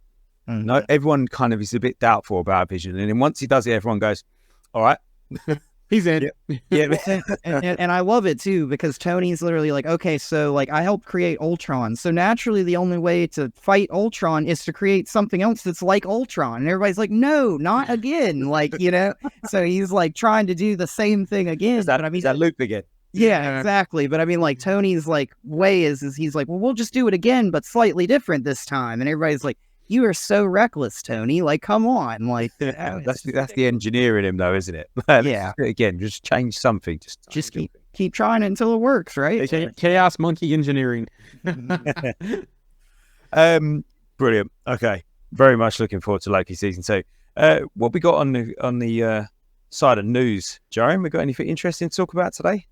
no, everyone kind of is a bit doubtful about Vision, and then once he does it, everyone goes, "All right, he's in." Yeah. and I love it too, because Tony's literally like, okay, so like I helped create Ultron, so naturally the only way to fight Ultron is to create something else that's like Ultron, and everybody's like, no, not again, like, you know. So he's like trying to do the same thing again. But I mean, that loop again. Yeah, exactly. But I mean, like Tony's like way is he's like, well, we'll just do it again, but slightly different this time, and everybody's like, you are so reckless, Tony. Like, come on. Like, that's the engineer in him, though, isn't it? Yeah. Again, just change something. Just keep trying it until it works, right? Chaos monkey engineering. Brilliant. Okay, very much looking forward to Loki season 2. What we got on the side of news, Jarian? We got anything interesting to talk about today?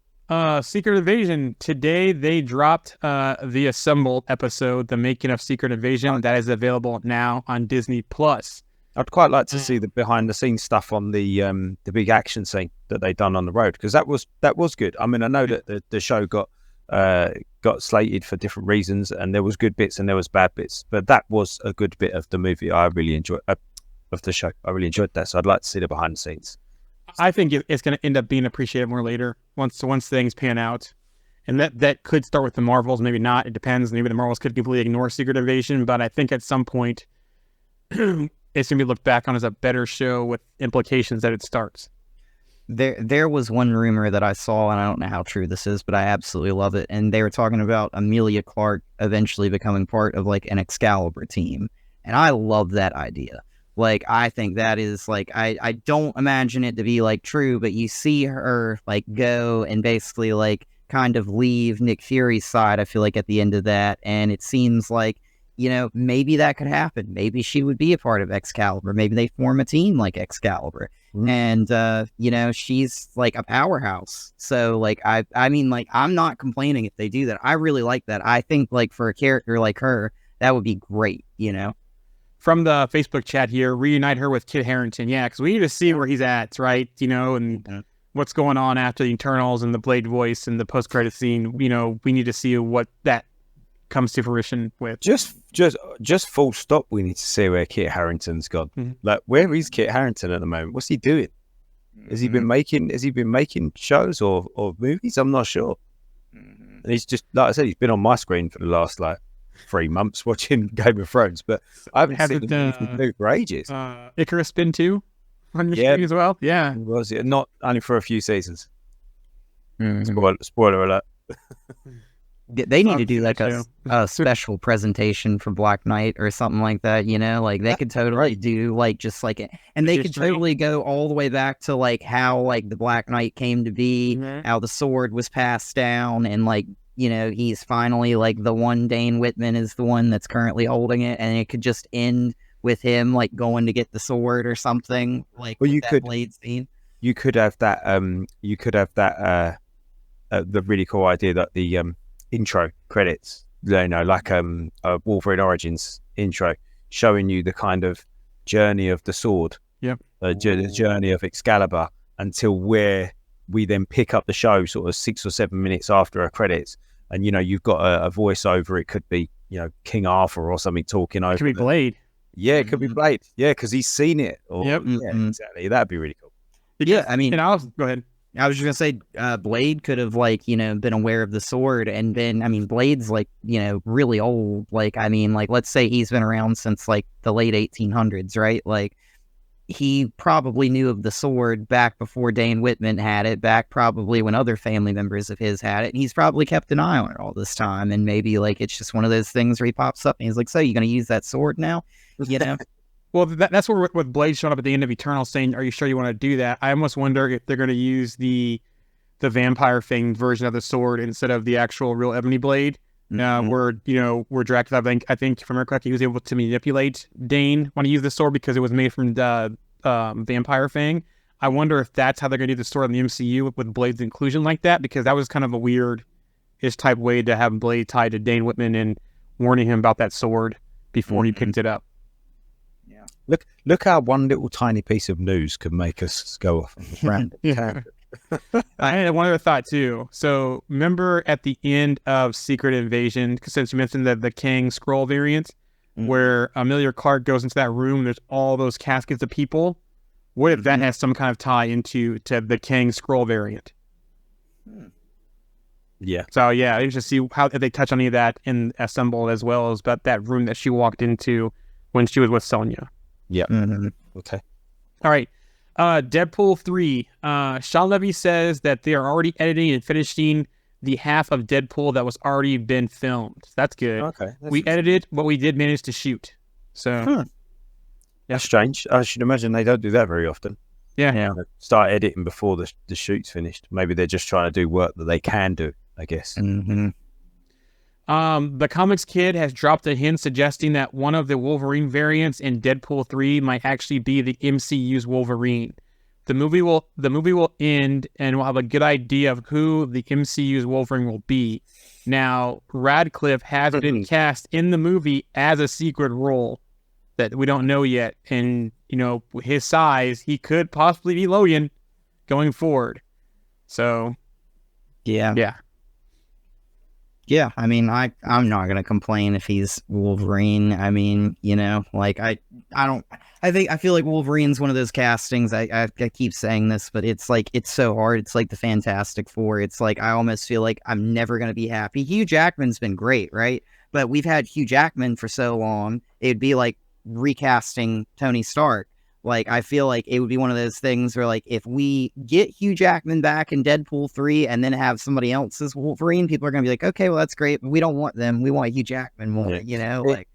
Secret Invasion. Today they dropped the Assembled episode, The Making of Secret Invasion. That is available now on Disney Plus. I'd quite like to see the behind the scenes stuff on the big action scene that they done on the road, because that was good. I mean, I know that the show got slated for different reasons, and there was good bits and there was bad bits, but that was a good bit of the movie. I really enjoyed of the show. I really enjoyed that, so I'd like to see the behind the scenes. I think it's going to end up being appreciated more later once things pan out, and that could start with the Marvels, maybe not. It depends. Maybe the Marvels could completely ignore Secret Invasion, but I think at some point it's going to be looked back on as a better show with implications that it starts. There was one rumor that I saw, and I don't know how true this is, but I absolutely love it. And they were talking about Emilia Clarke eventually becoming part of like an Excalibur team, and I love that idea. Like, I think that is, like, I don't imagine it to be, like, true, but you see her, like, go and basically, like, kind of leave Nick Fury's side, I feel like, at the end of that, and it seems like, you know, maybe that could happen. Maybe she would be a part of Excalibur. Maybe they form a team like Excalibur. And, you know, she's, like, a powerhouse. So, like, I mean, like, I'm not complaining if they do that. I really like that. I think, like, for a character like her, that would be great, you know? From the Facebook chat here, reunite her with Kit Harington. Yeah, because we need to see where he's at, right? You know, and what's going on after the Eternals and the Blade voice and the post-credit scene. You know, we need to see what that comes to fruition with. Just full stop. We need to see where Kit Harington's gone. Mm-hmm. Like, where is Kit Harington at the moment? What's he doing? Has he been making shows or movies? I'm not sure. And he's just, like I said, he's been on my screen for the last 3 months watching Game of Thrones, but I haven't seen him move for ages. Icarus Spin 2 on your screen as well? Yeah. Was it? Not only for a few seasons. Spoiler alert. They need to do like a special presentation for Black Knight or something like that, you know? Like, they could totally do, like, just like it. And they could totally go all the way back to, like, how, like, the Black Knight came to be, how the sword was passed down, and, like, you know, he's finally, like, the one Dane Whitman is the one that's currently holding it, and it could just end with him, like, going to get the sword or something, like, well, you could Blade scene. You could have that, the really cool idea that the intro credits, you know, like a Wolverine Origins intro, showing you the kind of journey of the sword, the journey of Excalibur, until where we then pick up the show sort of 6 or 7 minutes after our credits, and you know, you've got a voiceover. It could be, you know, King Arthur or something talking over. It could be Blade. Yeah, it could be Blade. Yeah, because he's seen it. Or, yeah, exactly. That'd be really cool. Yeah, I mean, and go ahead. I was just gonna say, Blade could have been aware of the sword, and then Blade's really old. Let's say he's been around since the late 1800s, right? He probably knew of the sword back before Dane Whitman had it, back probably when other family members of his had it, and he's probably kept an eye on it all this time. And maybe it's just one of those things where he pops up and he's like, "So you gonna use that sword now?" Well, that's where with Blade showing up at the end of Eternal saying, "Are you sure you want to do that?" I almost wonder if they're going to use the vampire thing version of the sword instead of the actual real ebony blade. Where Dracula, I think if I remember correctly, he was able to manipulate Dane when he used the sword because it was made from the vampire thing. I wonder if that's how they're going to do the sword in the MCU with Blade's inclusion like that, because that was kind of a weird-ish type way to have Blade tied to Dane Whitman and warning him about that sword before he picked it up. Yeah, look how one little tiny piece of news could make us go off on a random tangent. I had one other thought too. So remember at the end of Secret Invasion, since you mentioned the Kang scroll variant, where Amelia Clark goes into that room, there's all those caskets of people. What if that has some kind of tie into the Kang scroll variant? Yeah. So yeah, I just see how if they touch on any of that in Assembled, as well as about that room that she walked into when she was with Sonya. Yeah. Okay. All right. Deadpool 3. Sean Levy says that they are already editing and finishing the half of Deadpool that was already been filmed. That's good. Okay. We edited what we did manage to shoot. So that's strange. I should imagine they don't do that very often. Yeah. They start editing before the shoot's finished. Maybe they're just trying to do work that they can do, I guess. The Comics Kid has dropped a hint suggesting that one of the Wolverine variants in Deadpool 3 might actually be the MCU's Wolverine. The movie will end, and we'll have a good idea of who the MCU's Wolverine will be. Now, Radcliffe has been cast in the movie as a secret role that we don't know yet, and his size, he could possibly be Logan going forward. So, yeah. Yeah, I'm not gonna complain if he's Wolverine. I feel like Wolverine's one of those castings. I keep saying this, but it's so hard. It's like the Fantastic Four. It's I almost feel like I'm never gonna be happy. Hugh Jackman's been great, right? But we've had Hugh Jackman for so long. It'd be like recasting Tony Stark. I feel like it would be one of those things where, if we get Hugh Jackman back in Deadpool 3 and then have somebody else as Wolverine, people are going to be like, okay, well, that's great, but we don't want them. We want Hugh Jackman more,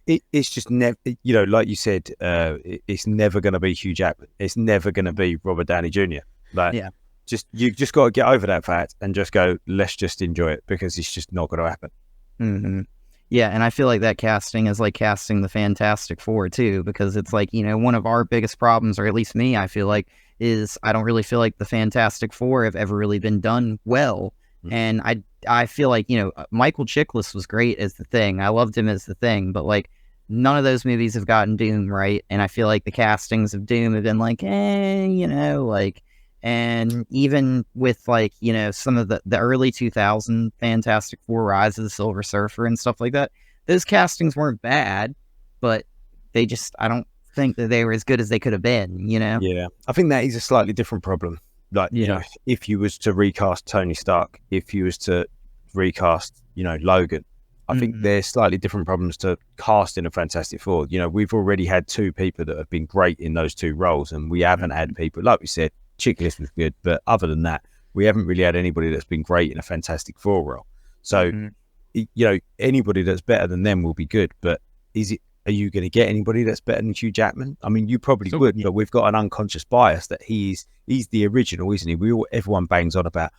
It's just never, like you said, it's never going to be Hugh Jackman. It's never going to be Robert Downey Jr. You just got to get over that fact and just go, let's just enjoy it, because it's just not going to happen. Yeah, and I feel like that casting is like casting the Fantastic Four too, because it's one of our biggest problems, or at least me, I feel like, is I don't really feel like the Fantastic Four have ever really been done well. And I feel like, Michael Chiklis was great as the Thing. I loved him as the Thing, but none of those movies have gotten Doom right. And I feel like the castings of Doom have been and even with some of the early 2000 Fantastic Four, Rise of the Silver Surfer and stuff like that, those castings weren't bad, but I don't think that they were as good as they could have been, Yeah, I think that is a slightly different problem. If you was to recast Tony Stark, if you was to recast, Logan, I think there's slightly different problems to casting a Fantastic Four. We've already had two people that have been great in those two roles, and we haven't had people, like we said, Chiklis was good, but other than that, we haven't really had anybody that's been great in a Fantastic Four role. So, anybody that's better than them will be good, but are you going to get anybody that's better than Hugh Jackman? I mean, you probably would, but we've got an unconscious bias that he's the original, isn't he? Everyone bangs on about,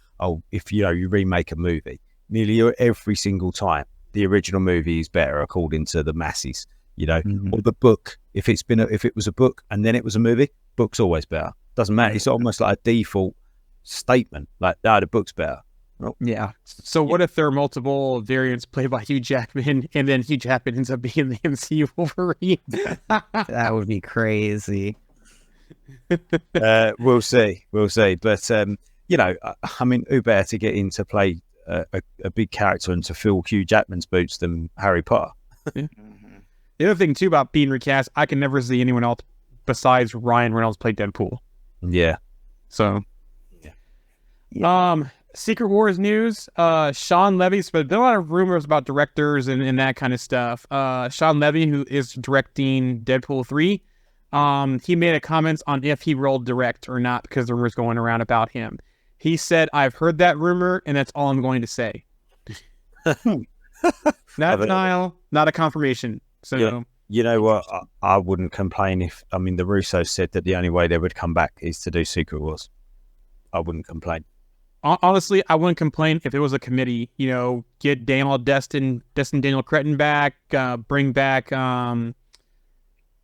if you remake a movie, nearly every single time, the original movie is better according to the masses, or the book. If it was a book and then it was a movie, book's always better. Doesn't matter. It's almost like a default statement. The book's better. Well, yeah. So what if there are multiple variants played by Hugh Jackman, and then Hugh Jackman ends up being the MCU Wolverine? That would be crazy. We'll see. But who better to get in to play a big character and to fill Hugh Jackman's boots than Harry Potter? The other thing too about being recast, I can never see anyone else besides Ryan Reynolds play Deadpool. Yeah. So, Secret Wars news. Sean Levy. So there's been a lot of rumors about directors and that kind of stuff. Sean Levy, who is directing Deadpool 3, he made a comment on if he will direct or not because the rumors going around about him. He said, "I've heard that rumor, and that's all I'm going to say." Not a denial, not a confirmation. So you know what? I wouldn't complain if. I mean, the Russos said that the only way they would come back is to do Secret Wars. I wouldn't complain. Honestly, I wouldn't complain if it was a committee. Get Daniel Destin Daniel Cretton back, bring back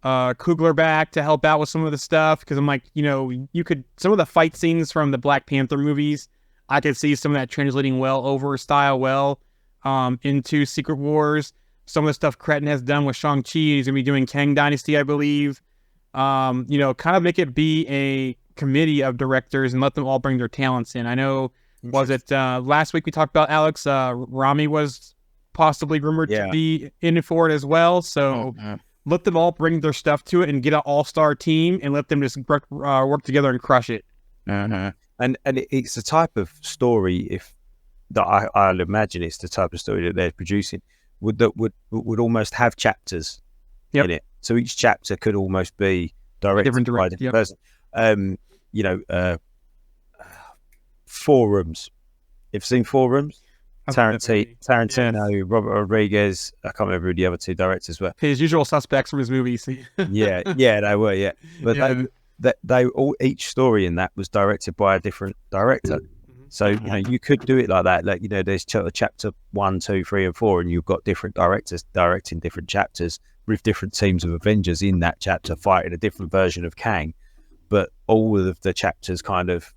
Coogler back to help out with some of the stuff. Because I'm like, you could some of the fight scenes from the Black Panther movies. I could see some of that translating into Secret Wars. Some of the stuff Cretton has done with Shang-Chi. He's going to be doing Kang Dynasty, I believe. Kind of make it be a committee of directors and let them all bring their talents in. I know, was it last week we talked about Alex? Rami was possibly rumored to be in it for it as well. So let them all bring their stuff to it and get an all-star team and let them just work together and crush it. And it's a type of story I'll imagine it's the type of story that they're producing would almost have chapters in it. So each chapter could almost be directed by a different person. Forums. You've seen Forums? Tarantino, Robert Rodriguez. I can't remember who the other two directors were. His usual suspects from his movies. yeah, they were. But each story in that was directed by a different director. So you could do it like that. There's chapter 1, 2, 3, and 4, and you've got different directors directing different chapters with different teams of Avengers in that chapter fighting a different version of Kang. But all of the chapters kind of,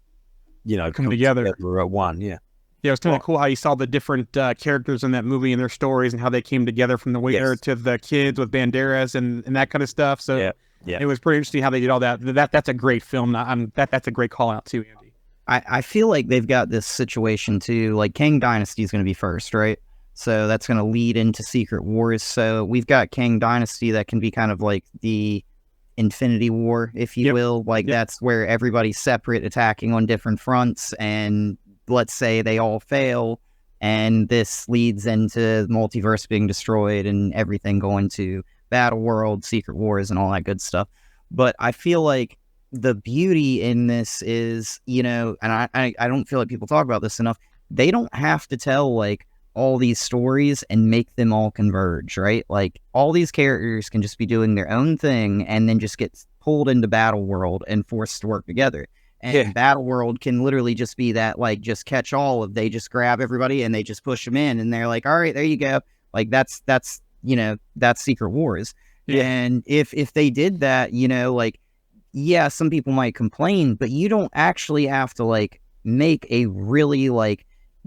come together at one. Yeah, it was kind of cool how you saw the different characters in that movie and their stories and how they came together from the waiter to the kids with Banderas and that kind of stuff. So it was pretty interesting how they did all that. That's a great film. That's a great call out too, Andy. I feel like they've got this situation too, like Kang Dynasty is going to be first, right? So that's going to lead into Secret Wars. So we've got Kang Dynasty that can be kind of like the Infinity War, if you will. That's where everybody's separate, attacking on different fronts, and let's say they all fail, and this leads into the multiverse being destroyed and everything going to Battle World, Secret Wars, and all that good stuff. But I feel like the beauty in this is, and I don't feel like people talk about this enough, they don't have to tell all these stories and make them all converge, right? All these characters can just be doing their own thing and then just get pulled into Battle World and forced to work together. And Battle World can literally just be that, just catch all of, they just grab everybody and they just push them in and they're like, all right, there you go. That's Secret Wars. Yeah. And if they did that, some people might complain, but you don't actually have to make a really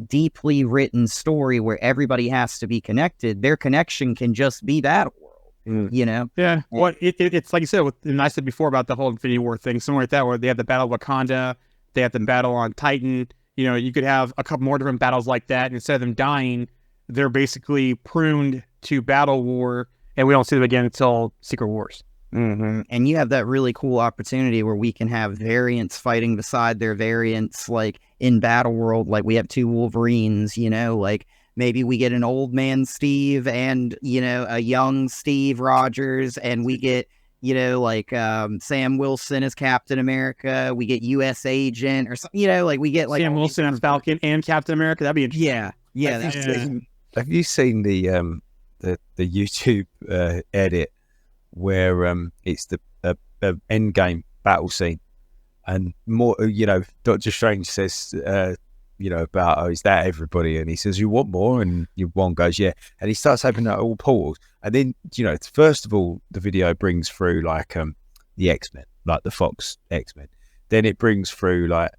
deeply written story where everybody has to be connected. Their connection can just be Battle World, Yeah. Well, it's like you said, and I said before about the whole Infinity War thing, somewhere like that, where they have the Battle of Wakanda, they have the battle on Titan. You could have a couple more different battles like that. And instead of them dying, they're basically pruned to Battle War, and we don't see them again until Secret Wars. Mm-hmm. And you have that really cool opportunity where we can have variants fighting beside their variants, in Battle World. We have two Wolverines, maybe we get an old man Steve and, a young Steve Rogers, and we get, Sam Wilson as Captain America. We get U.S. Agent or something, we get Sam Wilson as Falcon and Captain America. That'd be interesting. Yeah. Have you seen the YouTube edit where it's the Endgame battle scene, and more, Doctor Strange says, about, is that everybody? And he says, you want more? And one goes, yeah. And he starts opening up all portals. And then, first of all, the video brings through the X-Men, the Fox X-Men. Then it brings through the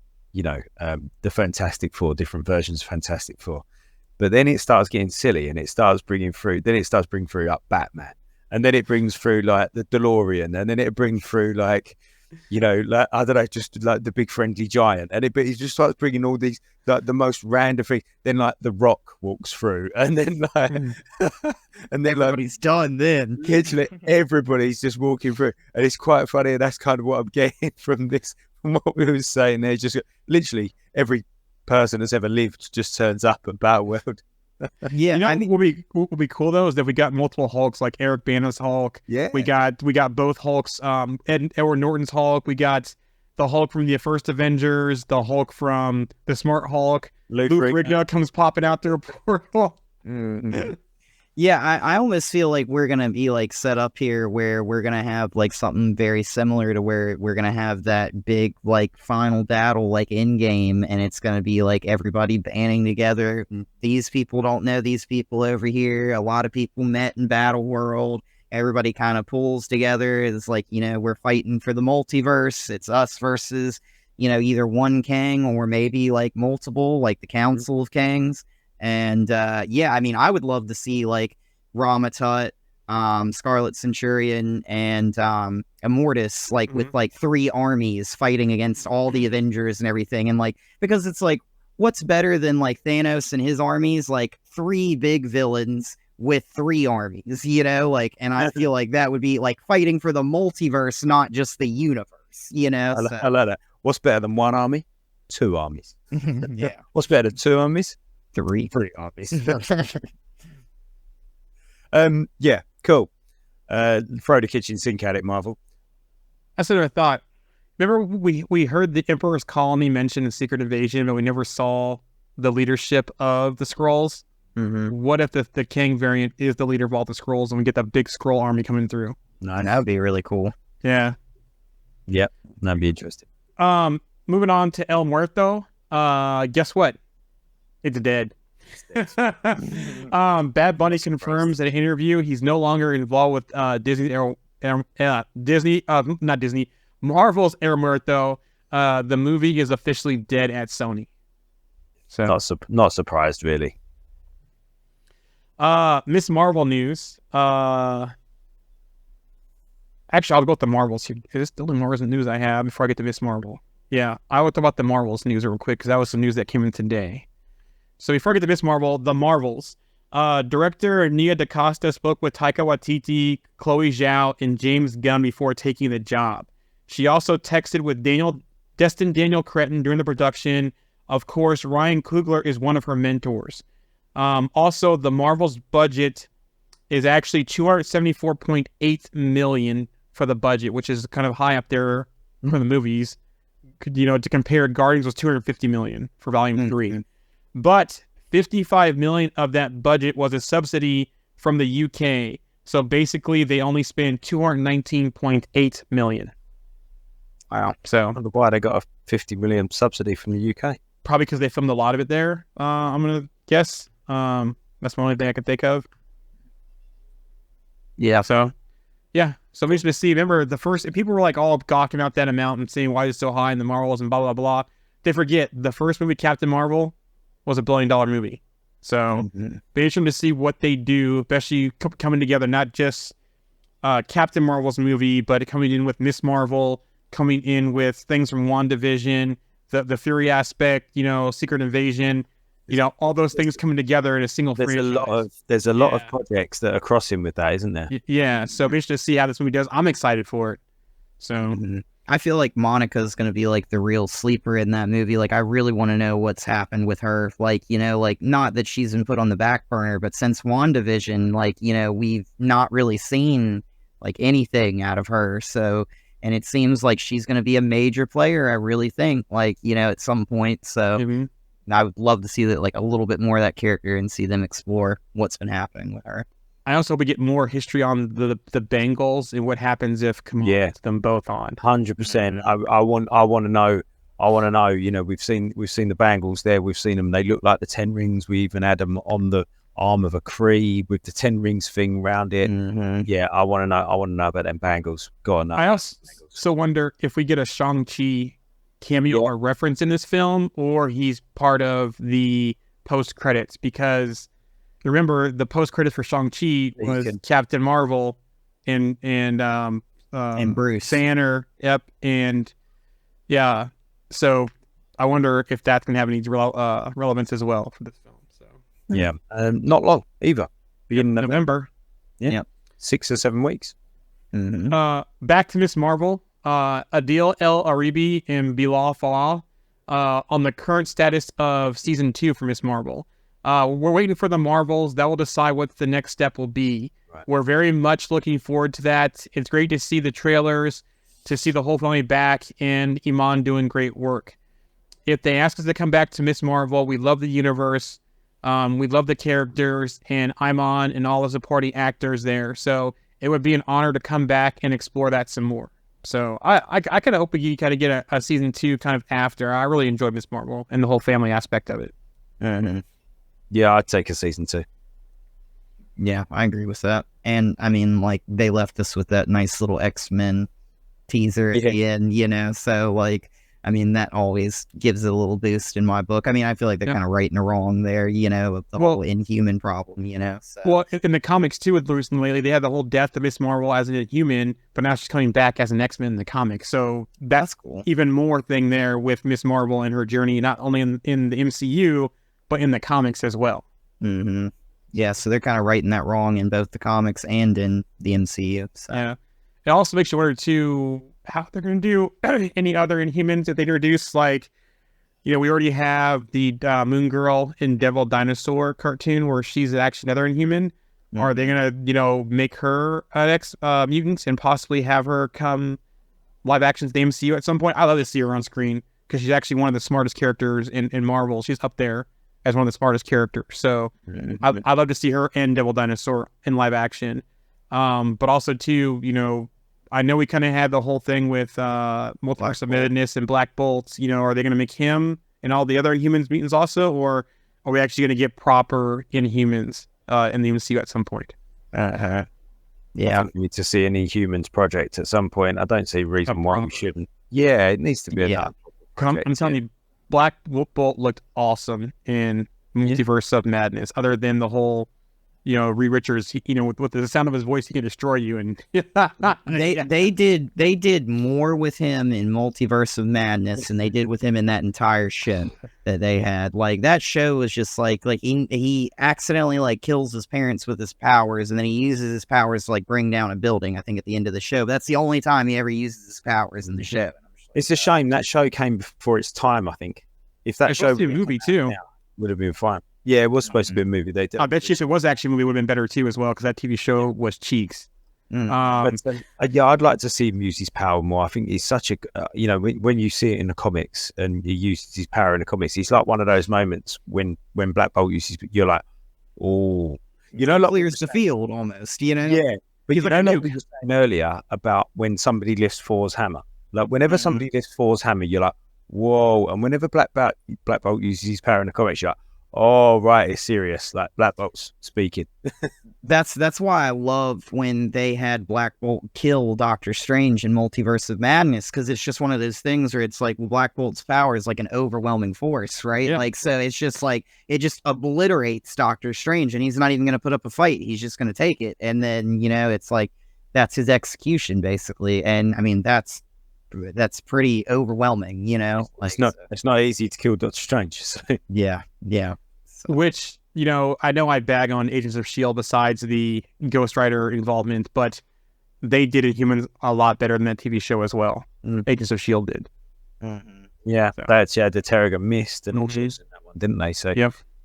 Fantastic Four, different versions of Fantastic Four. But then it starts getting silly, and it starts bringing through up Batman. And then it brings through the DeLorean, and then it brings through I don't know, just the big friendly giant, and it just starts bringing all these the most random things. Then the Rock walks through, and then and then everybody's done. Then everybody's just walking through, and it's quite funny. And that's kind of what I'm getting from this, from what we were saying there. Just literally every person that's ever lived just turns up at Battleworld. Yeah, You know what would be cool though is that we got multiple Hulks, like Eric Bana's Hulk. Yeah. We got both Hulks, Edward Norton's Hulk. We got the Hulk from the first Avengers, the Hulk from the Smart Hulk. Luke Rigno comes popping out through a portal. Yeah, I almost feel like we're gonna be like set up here where we're gonna have like something very similar to where we're gonna have that big like final battle like in game, and it's gonna be like everybody banding together. These people don't know these people over here. A lot of people met in Battle World. Everybody kind of pulls together. It's like, you know, we're fighting for the multiverse. It's us versus, you know, either one Kang or maybe like multiple, like the Council of Kangs. And yeah, I mean, I would love to see like Ramatut, Scarlet Centurion, and Immortus, like with like 3 armies fighting against all the Avengers and everything. And like, because it's like, what's better than like Thanos and his armies? Like 3 big villains with 3 armies, you know? Like, and I feel like that would be like fighting for the multiverse, not just the universe, you know? I love that. What's better than 1 army? 2 armies. Yeah. What's better than 2 armies? 3 armies. Yeah, cool. Throw the kitchen sink at it, Marvel. That's what I thought. Remember, we heard the Emperor's Colony mentioned in Secret Invasion, but we never saw the leadership of the Skrulls. What if the Kang variant is the leader of all the Skrulls and we get that big Skrull army coming through? No, that would be really cool. Yeah. Yep, that'd be interesting. Moving on to El Muerto. Guess what? It's dead. Bad Bunny confirms in an interview he's no longer involved with Marvel's El Muerto. The movie is officially dead at Sony. So Not surprised, really. Miss Marvel news. Actually, I'll go with the Marvels here. This is the only Marvels news I have before I get to Miss Marvel. Yeah, I will talk about the Marvels news real quick because that was some news that came in today. So before I get to Miss Marvel, the Marvels. Director Nia DaCosta spoke with Taika Waititi, Chloe Zhao, and James Gunn before taking the job. She also texted with Daniel Cretton during the production. Of course, Ryan Coogler is one of her mentors. Also, the Marvel's budget is actually $274.8 million for the budget, which is kind of high up there for the movies. You know, to compare, Guardians was $250 million for Volume 3. But $55 million of that budget was a subsidy from the UK. So basically, they only spent $219.8 million. Wow. So I wonder why they got a $50 million subsidy from the UK. Probably because they filmed a lot of it there. I'm going to guess. That's the only thing I can think of. Yeah. So we should see. Remember, the first people were like all gawking out that amount and saying why is it so high in the Marvels and blah blah blah. They forget the first movie, Captain Marvel, was a $1 billion movie. So be interesting to see what they do, especially coming together, not just Captain Marvel's movie, but coming in with Miss Marvel, coming in with things from WandaVision, the Fury aspect, you know, Secret Invasion. You know, all those things coming together in a single franchise. There's a lot of projects that are crossing with that, isn't there? Yeah, so be interested to see how this movie does. I'm excited for it. So I feel like Monica's going to be like the real sleeper in that movie. Like, I really want to know what's happened with her. Like, you know, like not that she's been put on the back burner, but since WandaVision, like, you know, we've not really seen like anything out of her. So, and it seems like she's going to be a major player. I really think, like, you know, at some point. So. I would love to see that, like, a little bit more of that character and see them explore what's been happening with her. I also hope we get more history on the Bengals and what happens if Kamala puts them both on. 100%. I want to know. You know, we've seen the Bengals there. We've seen them. They look like the 10 rings. We even had them on the arm of a Kree with the 10 rings thing around it. Yeah, I want to know. I want to know about them Bengals. Go on. I also wonder if we get a Shang-Chi cameo or reference in this film, or he's part of the post credits, because remember the post credits for Shang-Chi was Captain Marvel and Bruce Banner, and so I wonder if that's gonna have any relevance as well for this film. So not long either, beginning of November. 6 or 7 weeks. Back to Miss Marvel. Adil El Aribi and Bilal Falal on the current status of season 2 for Miss Marvel. We're waiting for the Marvels. That will decide what the next step will be. Right. We're very much looking forward to that. It's great to see the trailers, to see the whole family back, and Iman doing great work. If they ask us to come back to Miss Marvel, we love the universe. We love the characters and Iman and all the supporting actors there. So it would be an honor to come back and explore that some more. So I kind of hope we kind of get a season 2 kind of after. I really enjoyed Miss Marvel and the whole family aspect of it. Yeah, I'd take a season 2. Yeah, I agree with that. And I mean, like, they left us with that nice little X-Men teaser at the end, you know, so like, I mean, that always gives it a little boost in my book. I mean, I feel like they're kind of right and wrong there, you know, with the whole Inhuman problem, you know. So. Well, in the comics too, with Bruce and lately, they had the whole death of Miss Marvel as an Inhuman, but now she's coming back as an X-Men in the comics. So that's cool. Even more thing there with Miss Marvel and her journey, not only in the MCU, but in the comics as well. Mm-hmm. Yeah, so they're kind of right and that wrong in both the comics and in the MCU. So. Yeah. It also makes you wonder too how they're going to do any other Inhumans that they introduce. Like, you know, we already have the Moon Girl in Devil Dinosaur cartoon where she's actually another Inhuman. Mm-hmm. Are they going to, you know, make her an ex-mutant and possibly have her come live action to the MCU at some point? I love to see her on screen because she's actually one of the smartest characters in Marvel. She's up there as one of the smartest characters. So I'd love to see her and Devil Dinosaur in live action. But also too, you know, I know we kind of had the whole thing with Multiverse of Madness and Black Bolt. You know, are they going to make him and all the other Humans mutants also, or are we actually going to get proper Inhumans in the MCU at some point? Yeah, we need to see an Inhumans project at some point. I don't see a reason why we shouldn't. Yeah, it needs to be a project. I'm telling you, Black Bolt looked awesome in Multiverse of Madness. Other than the whole, you know, Reed Richards, you know, with the sound of his voice, he can destroy you. And they did more with him in Multiverse of Madness than they did with him in that entire show that they had. Like, that show was just like he accidentally like kills his parents with his powers, and then he uses his powers to like bring down a building. I think at the end of the show, that's the only time he ever uses his powers in the show. It's a shame that show came before its time. I think if that show was a movie too, would have been fine. Yeah, it was supposed to be a movie. I bet you if it was actually a movie, it would have been better too as well, because that TV show was cheeks. Yeah, I'd like to see him use his power more. I think he's such a, you know, when you see it in the comics and he uses his power in the comics, he's like one of those moments when Black Bolt uses, you're like, oh, you know, like clears the field almost, you know? Yeah, but you know, like we were saying earlier about when somebody lifts Thor's hammer. Like, whenever somebody lifts Thor's hammer, you're like, whoa. And whenever Black Bolt uses his power in the comics, you're like, oh, right, it's serious. Like, Black Bolt's speaking. That's why I love when they had Black Bolt kill Doctor Strange in Multiverse of Madness, because it's just one of those things where it's like Black Bolt's power is like an overwhelming force, right? Yeah. Like, so it's just like, it just obliterates Doctor Strange, and he's not even going to put up a fight. He's just going to take it. And then, you know, it's like, that's his execution, basically. And I mean, that's pretty overwhelming, you know. Like, it's not easy to kill Doctor Strange. So. Yeah. So. Which, you know I bag on Agents of S.H.I.E.L.D. besides the Ghost Rider involvement, but they did Inhumans a lot better than that TV show as well. Agents of S.H.I.E.L.D. did. Yeah, so. They actually had the Terrigen Mist and all those in that one, didn't they? So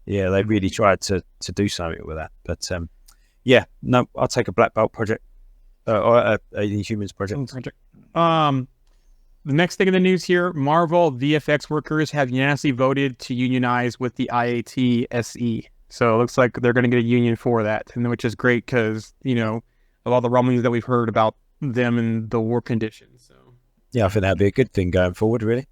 yeah, they really tried to do something with that. But yeah, no, I'll take a Black Bolt project or a Inhumans project. The next thing in the news here, Marvel VFX workers have unanimously voted to unionize with the IAT SE. So it looks like they're going to get a union for that, and which is great because, you know, of all the rumblings that we've heard about them and the war conditions. So yeah, I think that'd be a good thing going forward, really.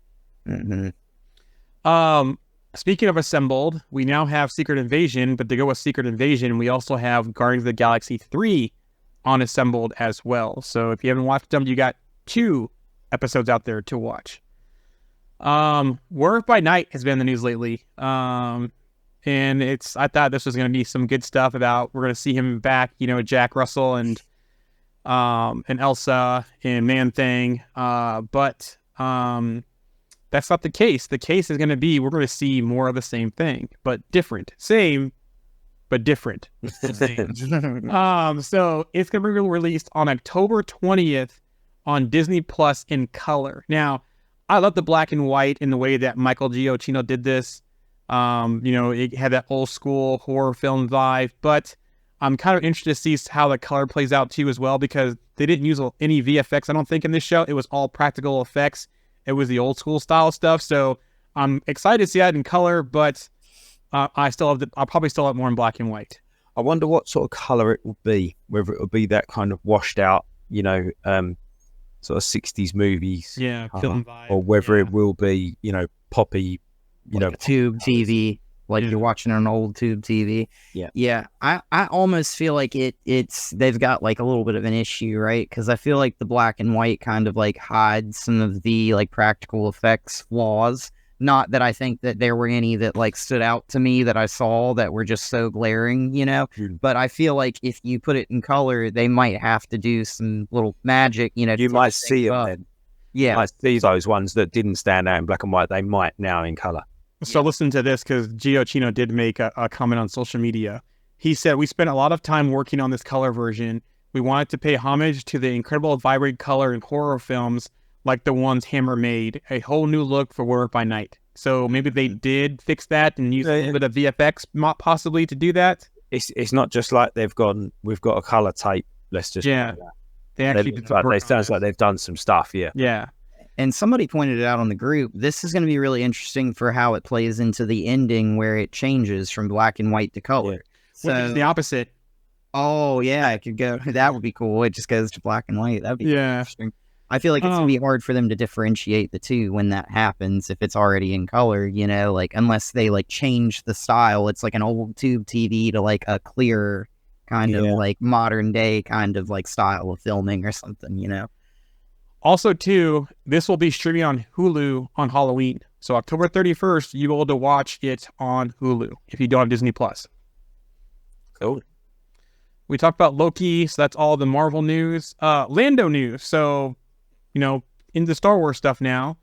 Speaking of assembled, we now have Secret Invasion, but to go with Secret Invasion, we also have Guardians of the Galaxy 3 on assembled as well. So if you haven't watched them, you got 2 episodes out there to watch. Werewolf by Night has been in the news lately. And I thought this was going to be some good stuff about, we're going to see him back, you know, Jack Russell and Elsa and Man-Thing. But that's not the case. The case is going to be, we're going to see more of the same thing, but different. Same, but different. So it's going to be released on October 20th on Disney Plus in color. Now, I love the black and white in the way that Michael Giacchino did this. It had that old school horror film vibe, but I'm kind of interested to see how the color plays out too as well, because they didn't use any VFX, I don't think, in this show. It was all practical effects. It was the old school style stuff. So I'm excited to see that in color, but I'll probably still have more in black and white. I wonder what sort of color it will be, whether it will be that kind of washed out, sort of 60s movies. Yeah, film vibe. Or whether it will be, poppy, like tube TV, like you're watching an old tube TV. Yeah. I almost feel like they've got like a little bit of an issue, right? Because I feel like the black and white kind of like hides some of the like practical effects flaws. Not that I think that there were any that like stood out to me that I saw that were just so glaring, but I feel like if you put it in color, they might have to do some little magic, You might see them then. Yeah. You might see those ones that didn't stand out in black and white. They might now in color. So listen to this, because Giacchino did make a comment on social media. He said, "We spent a lot of time working on this color version. We wanted to pay homage to the incredible vibrant color in horror films like the ones Hammer made, a whole new look for Werewolf by Night." So maybe they did fix that and use a little bit of VFX possibly to do that. It's not just like we've got a color tape. Let's just they actually it sounds like they've done some stuff. Yeah. And somebody pointed it out on the group. This is going to be really interesting for how it plays into the ending, where it changes from black and white to color. Which is the opposite. Oh yeah, it could go. That would be cool. It just goes to black and white. That'd be interesting. I feel like it's gonna be hard for them to differentiate the two when that happens, if it's already in color, like unless they like change the style. It's like an old tube TV to like a clear kind of like modern day kind of like style of filming or something, Also, too, this will be streaming on Hulu on Halloween. So October 31st, you'll be able to watch it on Hulu if you don't have Disney+. Cool. We talked about Loki, so that's all the Marvel news. Lando news. So, into Star Wars stuff now.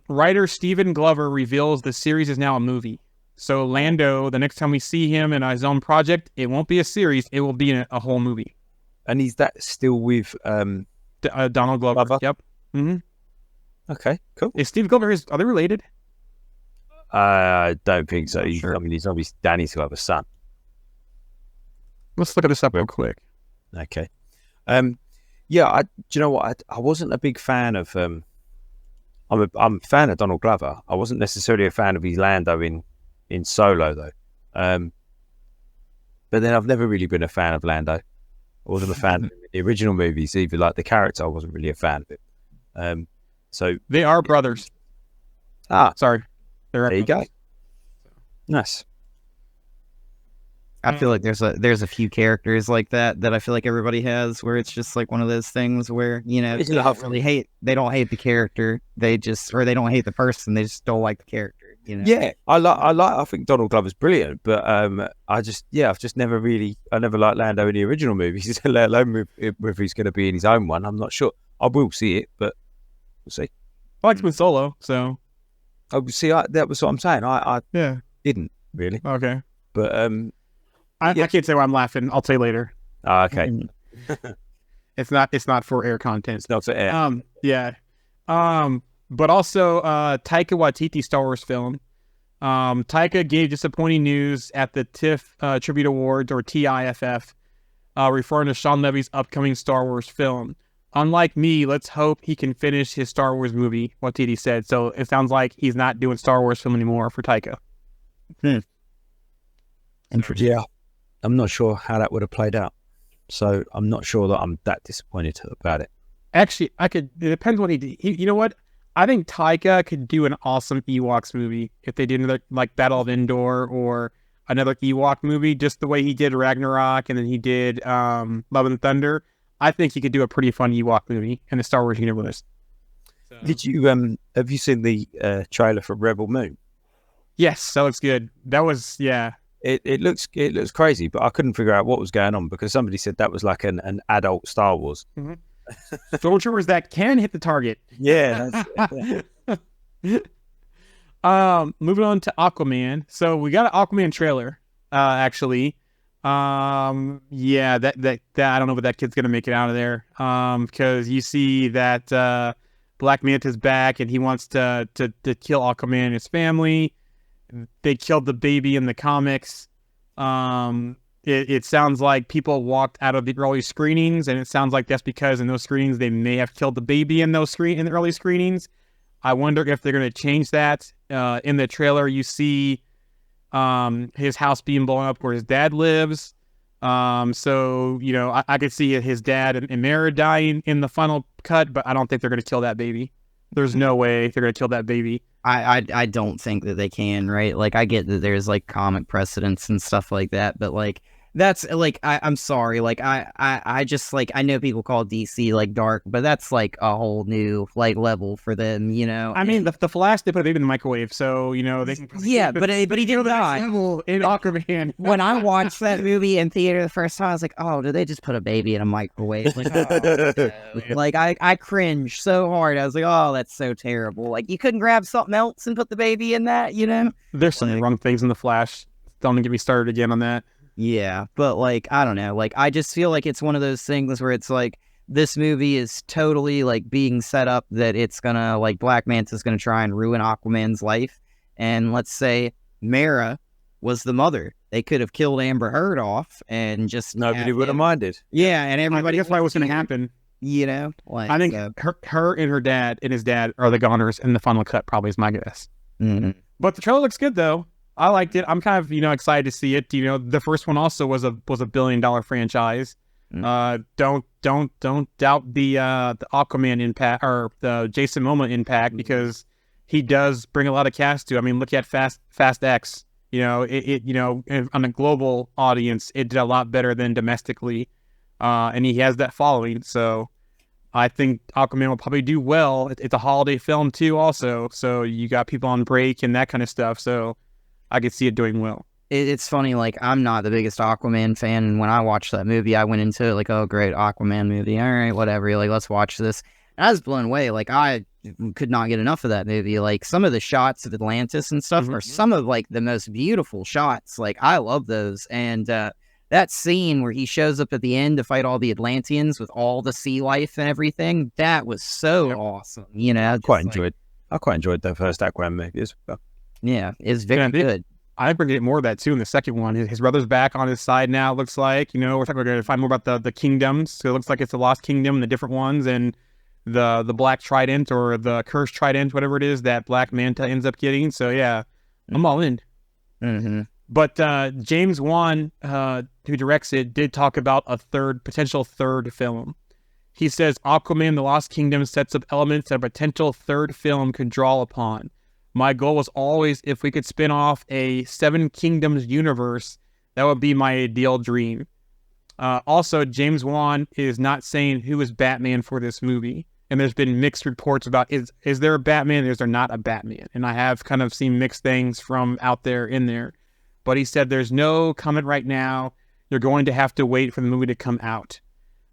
Writer Stephen Glover reveals the series is now a movie. So Lando, the next time we see him in his own project, it won't be a series. It will be a whole movie. And is that still with... Donald Glover. Yep. Mm-hmm. Okay, cool. Is Steve Glover, are they related? I don't think so. Sure. I mean, he's obviously Danny's got a son. Let's look at this up real quick. Okay. Do you know what? I wasn't a big fan of. I'm a fan of Donald Glover. I wasn't necessarily a fan of his Lando in Solo though. But then I've never really been a fan of Lando. I wasn't a fan of the original movies either. Like the character, I wasn't really a fan of it. So they are brothers. Sorry. There you go. Nice. I feel like there's a few characters like that I feel like everybody has, where it's just like one of those things where, they don't hate the character. They don't hate the person. They just don't like the character. Yeah, I think Donald Glover's brilliant, but I've just never liked Lando in the original movies, let alone whether he's going to be in his own one. I'm not sure. I will see it, but we'll see. I liked him in Solo, so. Oh, see, that was what I'm saying. I didn't really. Okay, but I can't say why I'm laughing. I'll tell you later. Okay. It's not for air content. It's not for air. Yeah. But also, Taika Waititi Star Wars film. Taika gave disappointing news at the TIFF Tribute Awards, or TIFF, referring to Sean Levy's upcoming Star Wars film. Unlike me, let's hope he can finish his Star Wars movie, Waititi said. So it sounds like he's not doing Star Wars film anymore for Taika. Interesting. Yeah. I'm not sure how that would have played out. So I'm not sure that I'm that disappointed about it. Actually, it depends what he did. You know what? I think Taika could do an awesome Ewoks movie if they did another like Battle of Endor or another Ewok movie, just the way he did Ragnarok and then he did Love and Thunder. I think he could do a pretty fun Ewok movie in the Star Wars universe. So. Did you have you seen the trailer for Rebel Moon? Yes, that looks good. That was It looks crazy, but I couldn't figure out what was going on because somebody said that was like an adult Star Wars. Mm-hmm. Stormtroopers that can hit the target. Yeah. Moving on to Aquaman. So we got an Aquaman trailer. Actually, that I don't know if that kid's gonna make it out of there. Because you see that Black Manta's back and he wants to kill Aquaman and his family. They killed the baby in the comics. It sounds like people walked out of the early screenings, and it sounds like that's because in those screenings they may have killed the baby in the early screenings. I wonder if they're going to change that. In the trailer, you see his house being blown up where his dad lives. So, you know, I could see his dad and Mara dying in the final cut, but I don't think they're going to kill that baby. There's no way they're going to kill that baby. I don't think that they can, right? Like, I get that there's like comic precedents and stuff like that, but like, that's like, I'm sorry. Like, I just like, I know people call DC like dark, but that's like a whole new like level for them, you know? I mean, the Flash, they put a baby in the microwave, so, you know, they can probably... Yeah, but he did not. In Aquaman. When I watched that movie in theater the first time, I was like, oh, did they just put a baby in a microwave? Like, oh, no. Like I cringed so hard. I was like, oh, that's so terrible. Like, you couldn't grab something else and put the baby in that, you know? There's some wrong things in the Flash. Don't get me started again on that. Yeah, but like, I don't know. Like, I just feel like it's one of those things where it's like, this movie is totally like being set up that it's gonna, like, Black Manta's gonna try and ruin Aquaman's life. And let's say Mara was the mother. They could have killed Amber Heard off and just... Nobody would have minded. Yeah, and everybody... That's why it was going to happen. You know? Like, I think her and her dad and his dad are the goners in the final cut, probably is my guess. Mm-hmm. But the trailer looks good, though. I liked it. I'm kind of, you know, excited to see it. You know, the first one also was a $1 billion franchise. Don't doubt the Aquaman impact or the Jason Momoa impact, because he does bring a lot of cast to. I mean, look at Fast X. You know, it you know, on a global audience, it did a lot better than domestically, and he has that following. So I think Aquaman will probably do well. It's a holiday film too, also. So you got people on break and that kind of stuff. So I could see it doing well. It's funny, like, I'm not the biggest Aquaman fan, and when I watched that movie, I went into it like, oh, great, Aquaman movie, all right, whatever, like, let's watch this. And I was blown away. Like, I could not get enough of that movie. Like, some of the shots of Atlantis and stuff are some of, like, the most beautiful shots. Like, I love those. And that scene where he shows up at the end to fight all the Atlanteans with all the sea life and everything, that was so awesome. You know, I quite enjoyed the first Aquaman movie as well. Yeah, it's very good. I think we're getting more of that too in the second one. His brother's back on his side now, looks like. You know, we're going to find more about the kingdoms. So it looks like it's the Lost Kingdom, the different ones, and the Black Trident or the Cursed Trident, whatever it is that Black Manta ends up getting. So yeah, I'm all in. Mm-hmm. But James Wan, who directs it, did talk about a potential third film. He says Aquaman: The Lost Kingdom sets up elements that a potential third film could draw upon. My goal was always, if we could spin off a Seven Kingdoms universe, that would be my ideal dream. Also, James Wan is not saying who is Batman for this movie. And there's been mixed reports about, is there a Batman? Is there not a Batman? And I have kind of seen mixed things from out there in there. But he said there's no comment right now. You're going to have to wait for the movie to come out.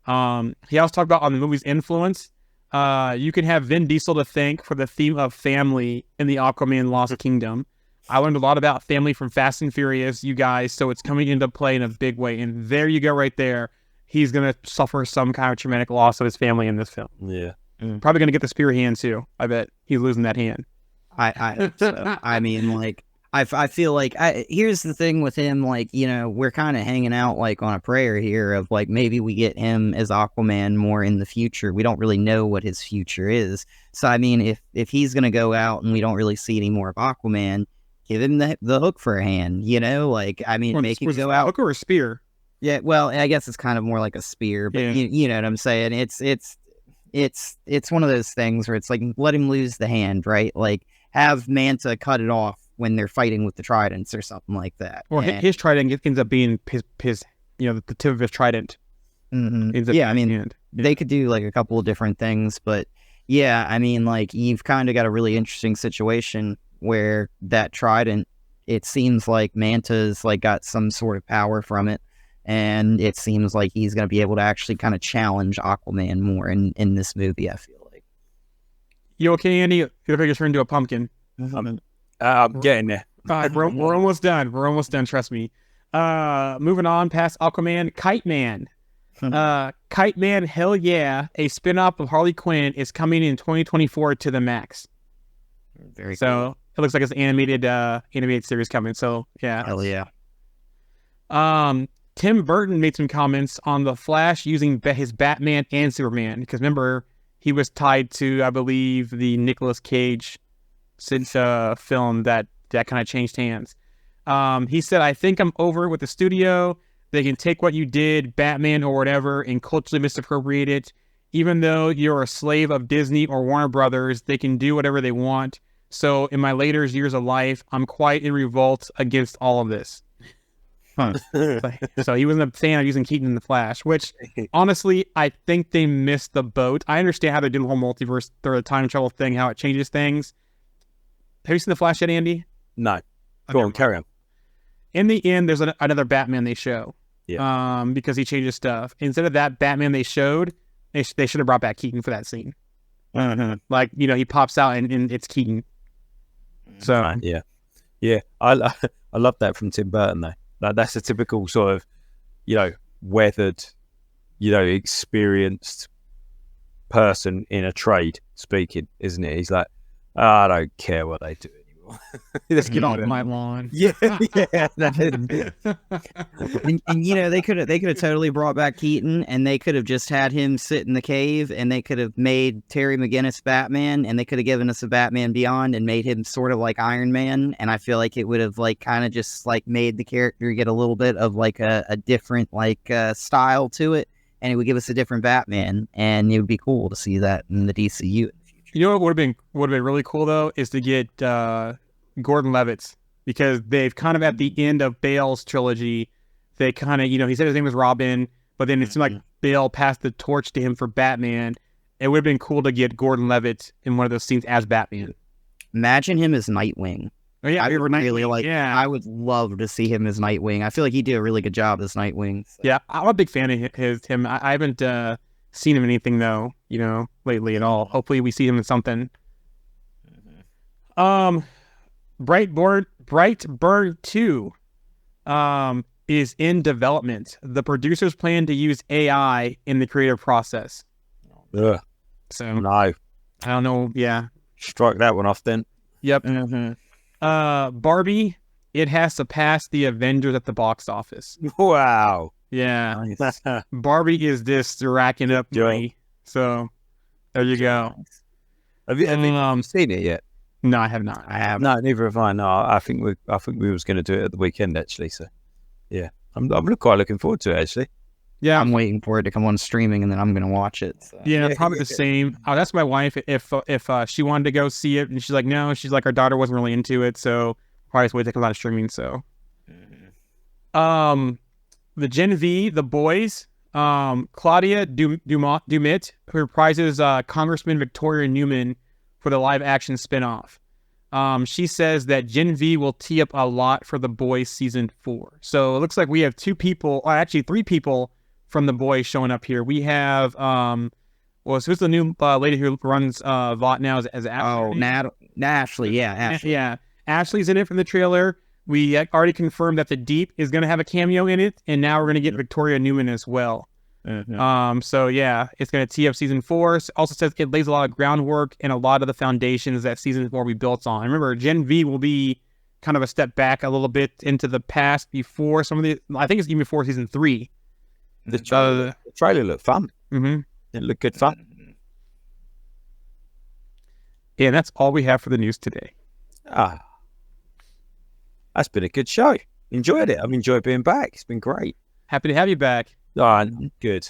He also talked about on the movie's influence. You can have Vin Diesel to thank for the theme of family in the Aquaman Lost Kingdom. I learned a lot about family from Fast and Furious, you guys, so it's coming into play in a big way. And there you go right there. He's going to suffer some kind of traumatic loss of his family in this film. Yeah. Probably going to get the spear hand, too. I bet he's losing that hand. I mean, like, I feel like, here's the thing with him, like, you know, we're kind of hanging out, like, on a prayer here of, like, maybe we get him as Aquaman more in the future. We don't really know what his future is. So, I mean, if he's going to go out and we don't really see any more of Aquaman, give him the hook for a hand, you know? Like, I mean, make him go out. Hook or a spear? Yeah, well, I guess it's kind of more like a spear, but you know what I'm saying? It's one of those things where it's like, let him lose the hand, right? Like, have Manta cut it off when they're fighting with the tridents or something like that. Or his trident ends up being his you know, the tip of his trident. Mm-hmm. Yeah, I mean, they could do like a couple of different things, but yeah, I mean, like, you've kind of got a really interesting situation where that trident, it seems like Manta's like got some sort of power from it, and it seems like he's going to be able to actually kind of challenge Aquaman more in this movie, I feel like. You okay, Andy? You look like you're turning into a pumpkin. I'm getting there. All right, we're almost done. We're almost done, trust me. Moving on past Aquaman, Kite Man. Kite Man, hell yeah! A spinoff of Harley Quinn is coming in 2024 to the Max. Very So it looks like it's an animated series coming. So yeah, cool. Hell yeah. Tim Burton made some comments on the Flash using his Batman and Superman, because remember he was tied to, I believe, the Nicolas Cage film that kind of changed hands. He said, "I think I'm over it with the studio. They can take what you did, Batman or whatever, and culturally misappropriate it. Even though you're a slave of Disney or Warner Brothers, they can do whatever they want. So in my later years of life, I'm quite in revolt against all of this." So he wasn't a fan of using Keaton in the Flash, which honestly, I think they missed the boat. I understand how they're doing the whole multiverse through the time travel thing, how it changes things. Have you seen the Flash yet, Andy? No. Go on, carry on. In the end, there's another Batman they show. Yeah. Because he changes stuff. Instead of that Batman they showed, they should have brought back Keaton for that scene. Like, he pops out and it's Keaton. So yeah. I love that from Tim Burton though. Like, that's a typical sort of, weathered, experienced person in a trade speaking, isn't it? He's like, I don't care what they do anymore. Let's get off my lawn. Yeah. and they could have totally brought back Keaton, and they could have just had him sit in the cave, and they could have made Terry McGinnis Batman, and they could have given us a Batman Beyond and made him sort of like Iron Man, and I feel like it would have kind of just made the character get a little bit of a different style to it, and it would give us a different Batman, and it would be cool to see that in the DCU. You know what would have been really cool though is to get Gordon Levitt, because they've kind of at the end of Bale's trilogy, they kind of he said his name was Robin, but then it seemed like Bale passed the torch to him for Batman. It would have been cool to get Gordon Levitt in one of those scenes as Batman. Imagine him as Nightwing. Oh yeah, I I would love to see him as Nightwing. I feel like he did a really good job as Nightwing. So. Yeah, I'm a big fan of him. I haven't seen him in anything though, lately at all. Hopefully we see him in something. Brightburn 2 is in development. The producers plan to use AI in the creative process. Ugh. So No. I don't know. Yeah. Strike that one off then. Yep. Barbie, it has surpassed the Avengers at the box office. Wow. Yeah. Nice. Barbie is just racking up money. So there you go. Have you seen it yet? No, I have not. I have. No, neither have I. No, I think we was going to do it at the weekend actually. So yeah, I'm quite looking forward to it actually. Yeah, I'm waiting for it to come on streaming, and then I'm going to watch it. So. Yeah, probably the same. I'll ask my wife if she wanted to go see it, and she's like, no. She's like, our daughter wasn't really into it, so probably just wait to come out of streaming. So, the Gen V, the boys, Claudia Dumit, who reprises Congressman Victoria Newman for the live action spinoff. She says that Gen V will tee up a lot for The Boys season 4. So it looks like we have 2 people, or actually 3 people from The Boys showing up here. We have, so who's the new lady who runs Vought now as Ashley? Oh, Ashley, yeah, Ashley. Yeah, Ashley's in it from the trailer. We already confirmed that The Deep is going to have a cameo in it, and now we're going to get Victoria Newman as well. So yeah, it's going to tee up season 4. Also says it lays a lot of groundwork and a lot of the foundations that season 4 will be built on. Remember, Gen V will be kind of a step back a little bit into the past before some of the, I think it's even before season 3. The trailer looked fun. Mm-hmm. It looked good fun. Yeah, and that's all we have for the news today. That's been a good show. Enjoyed it. I've enjoyed being back. It's been great. Happy to have you back. Good.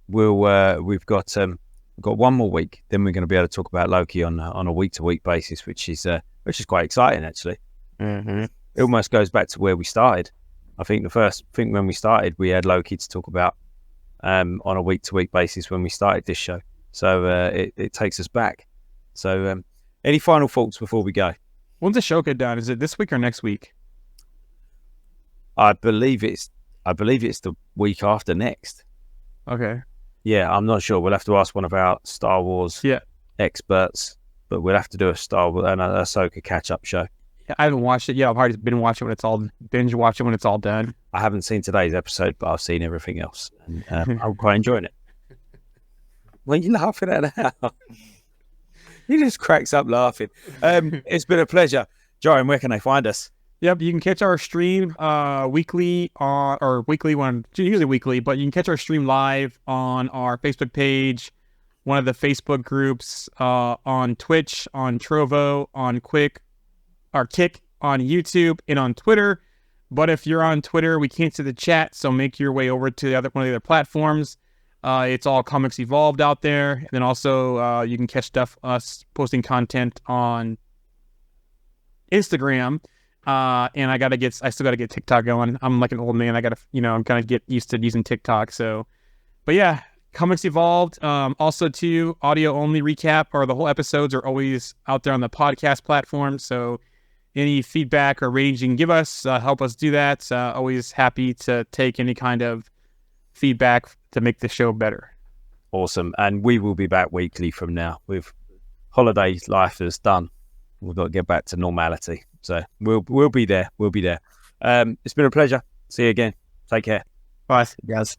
We've got one more week. Then we're going to be able to talk about Loki on a week-to-week basis, which is quite exciting actually. It almost goes back to where we started. I think when we started, we had Loki to talk about on a week-to-week basis when we started this show. So it takes us back. So any final thoughts before we go? When's the show get done? Is it this week or next week? I believe it's the week after next. Okay. Yeah, I'm not sure. We'll have to ask one of our Star Wars experts, but we'll have to do a Star Wars and a Ahsoka catch-up show. I haven't watched it yet. I've already been watching when it's all binge watching when it's all done. I haven't seen today's episode, but I've seen everything else, and I'm quite enjoying it. What are you laughing at now? He just cracks up laughing. It's been a pleasure. Jorian, where can they find us? Yep, you can catch our stream weekly usually weekly, but you can catch our stream live on our Facebook page, one of the Facebook groups, on Twitch, on Trovo, on Kick, on YouTube, and on Twitter. But if you're on Twitter, we can't see the chat, so make your way over to one of the other platforms. It's all Comics Evolved out there. And then also you can catch us posting content on Instagram. And I still gotta get TikTok going. I'm like an old man. I'm gonna get used to using TikTok. So, but yeah, Comics Evolved. Also too, audio only recap, or the whole episodes are always out there on the podcast platform. So any feedback or ratings you can give us, help us do that. Always happy to take any kind of feedback to make the show better. Awesome. And we will be back weekly from now. With holiday life is done, we've got to get back to normality. So we'll be there. It's been a pleasure. See you again. Take care. Bye. Guys.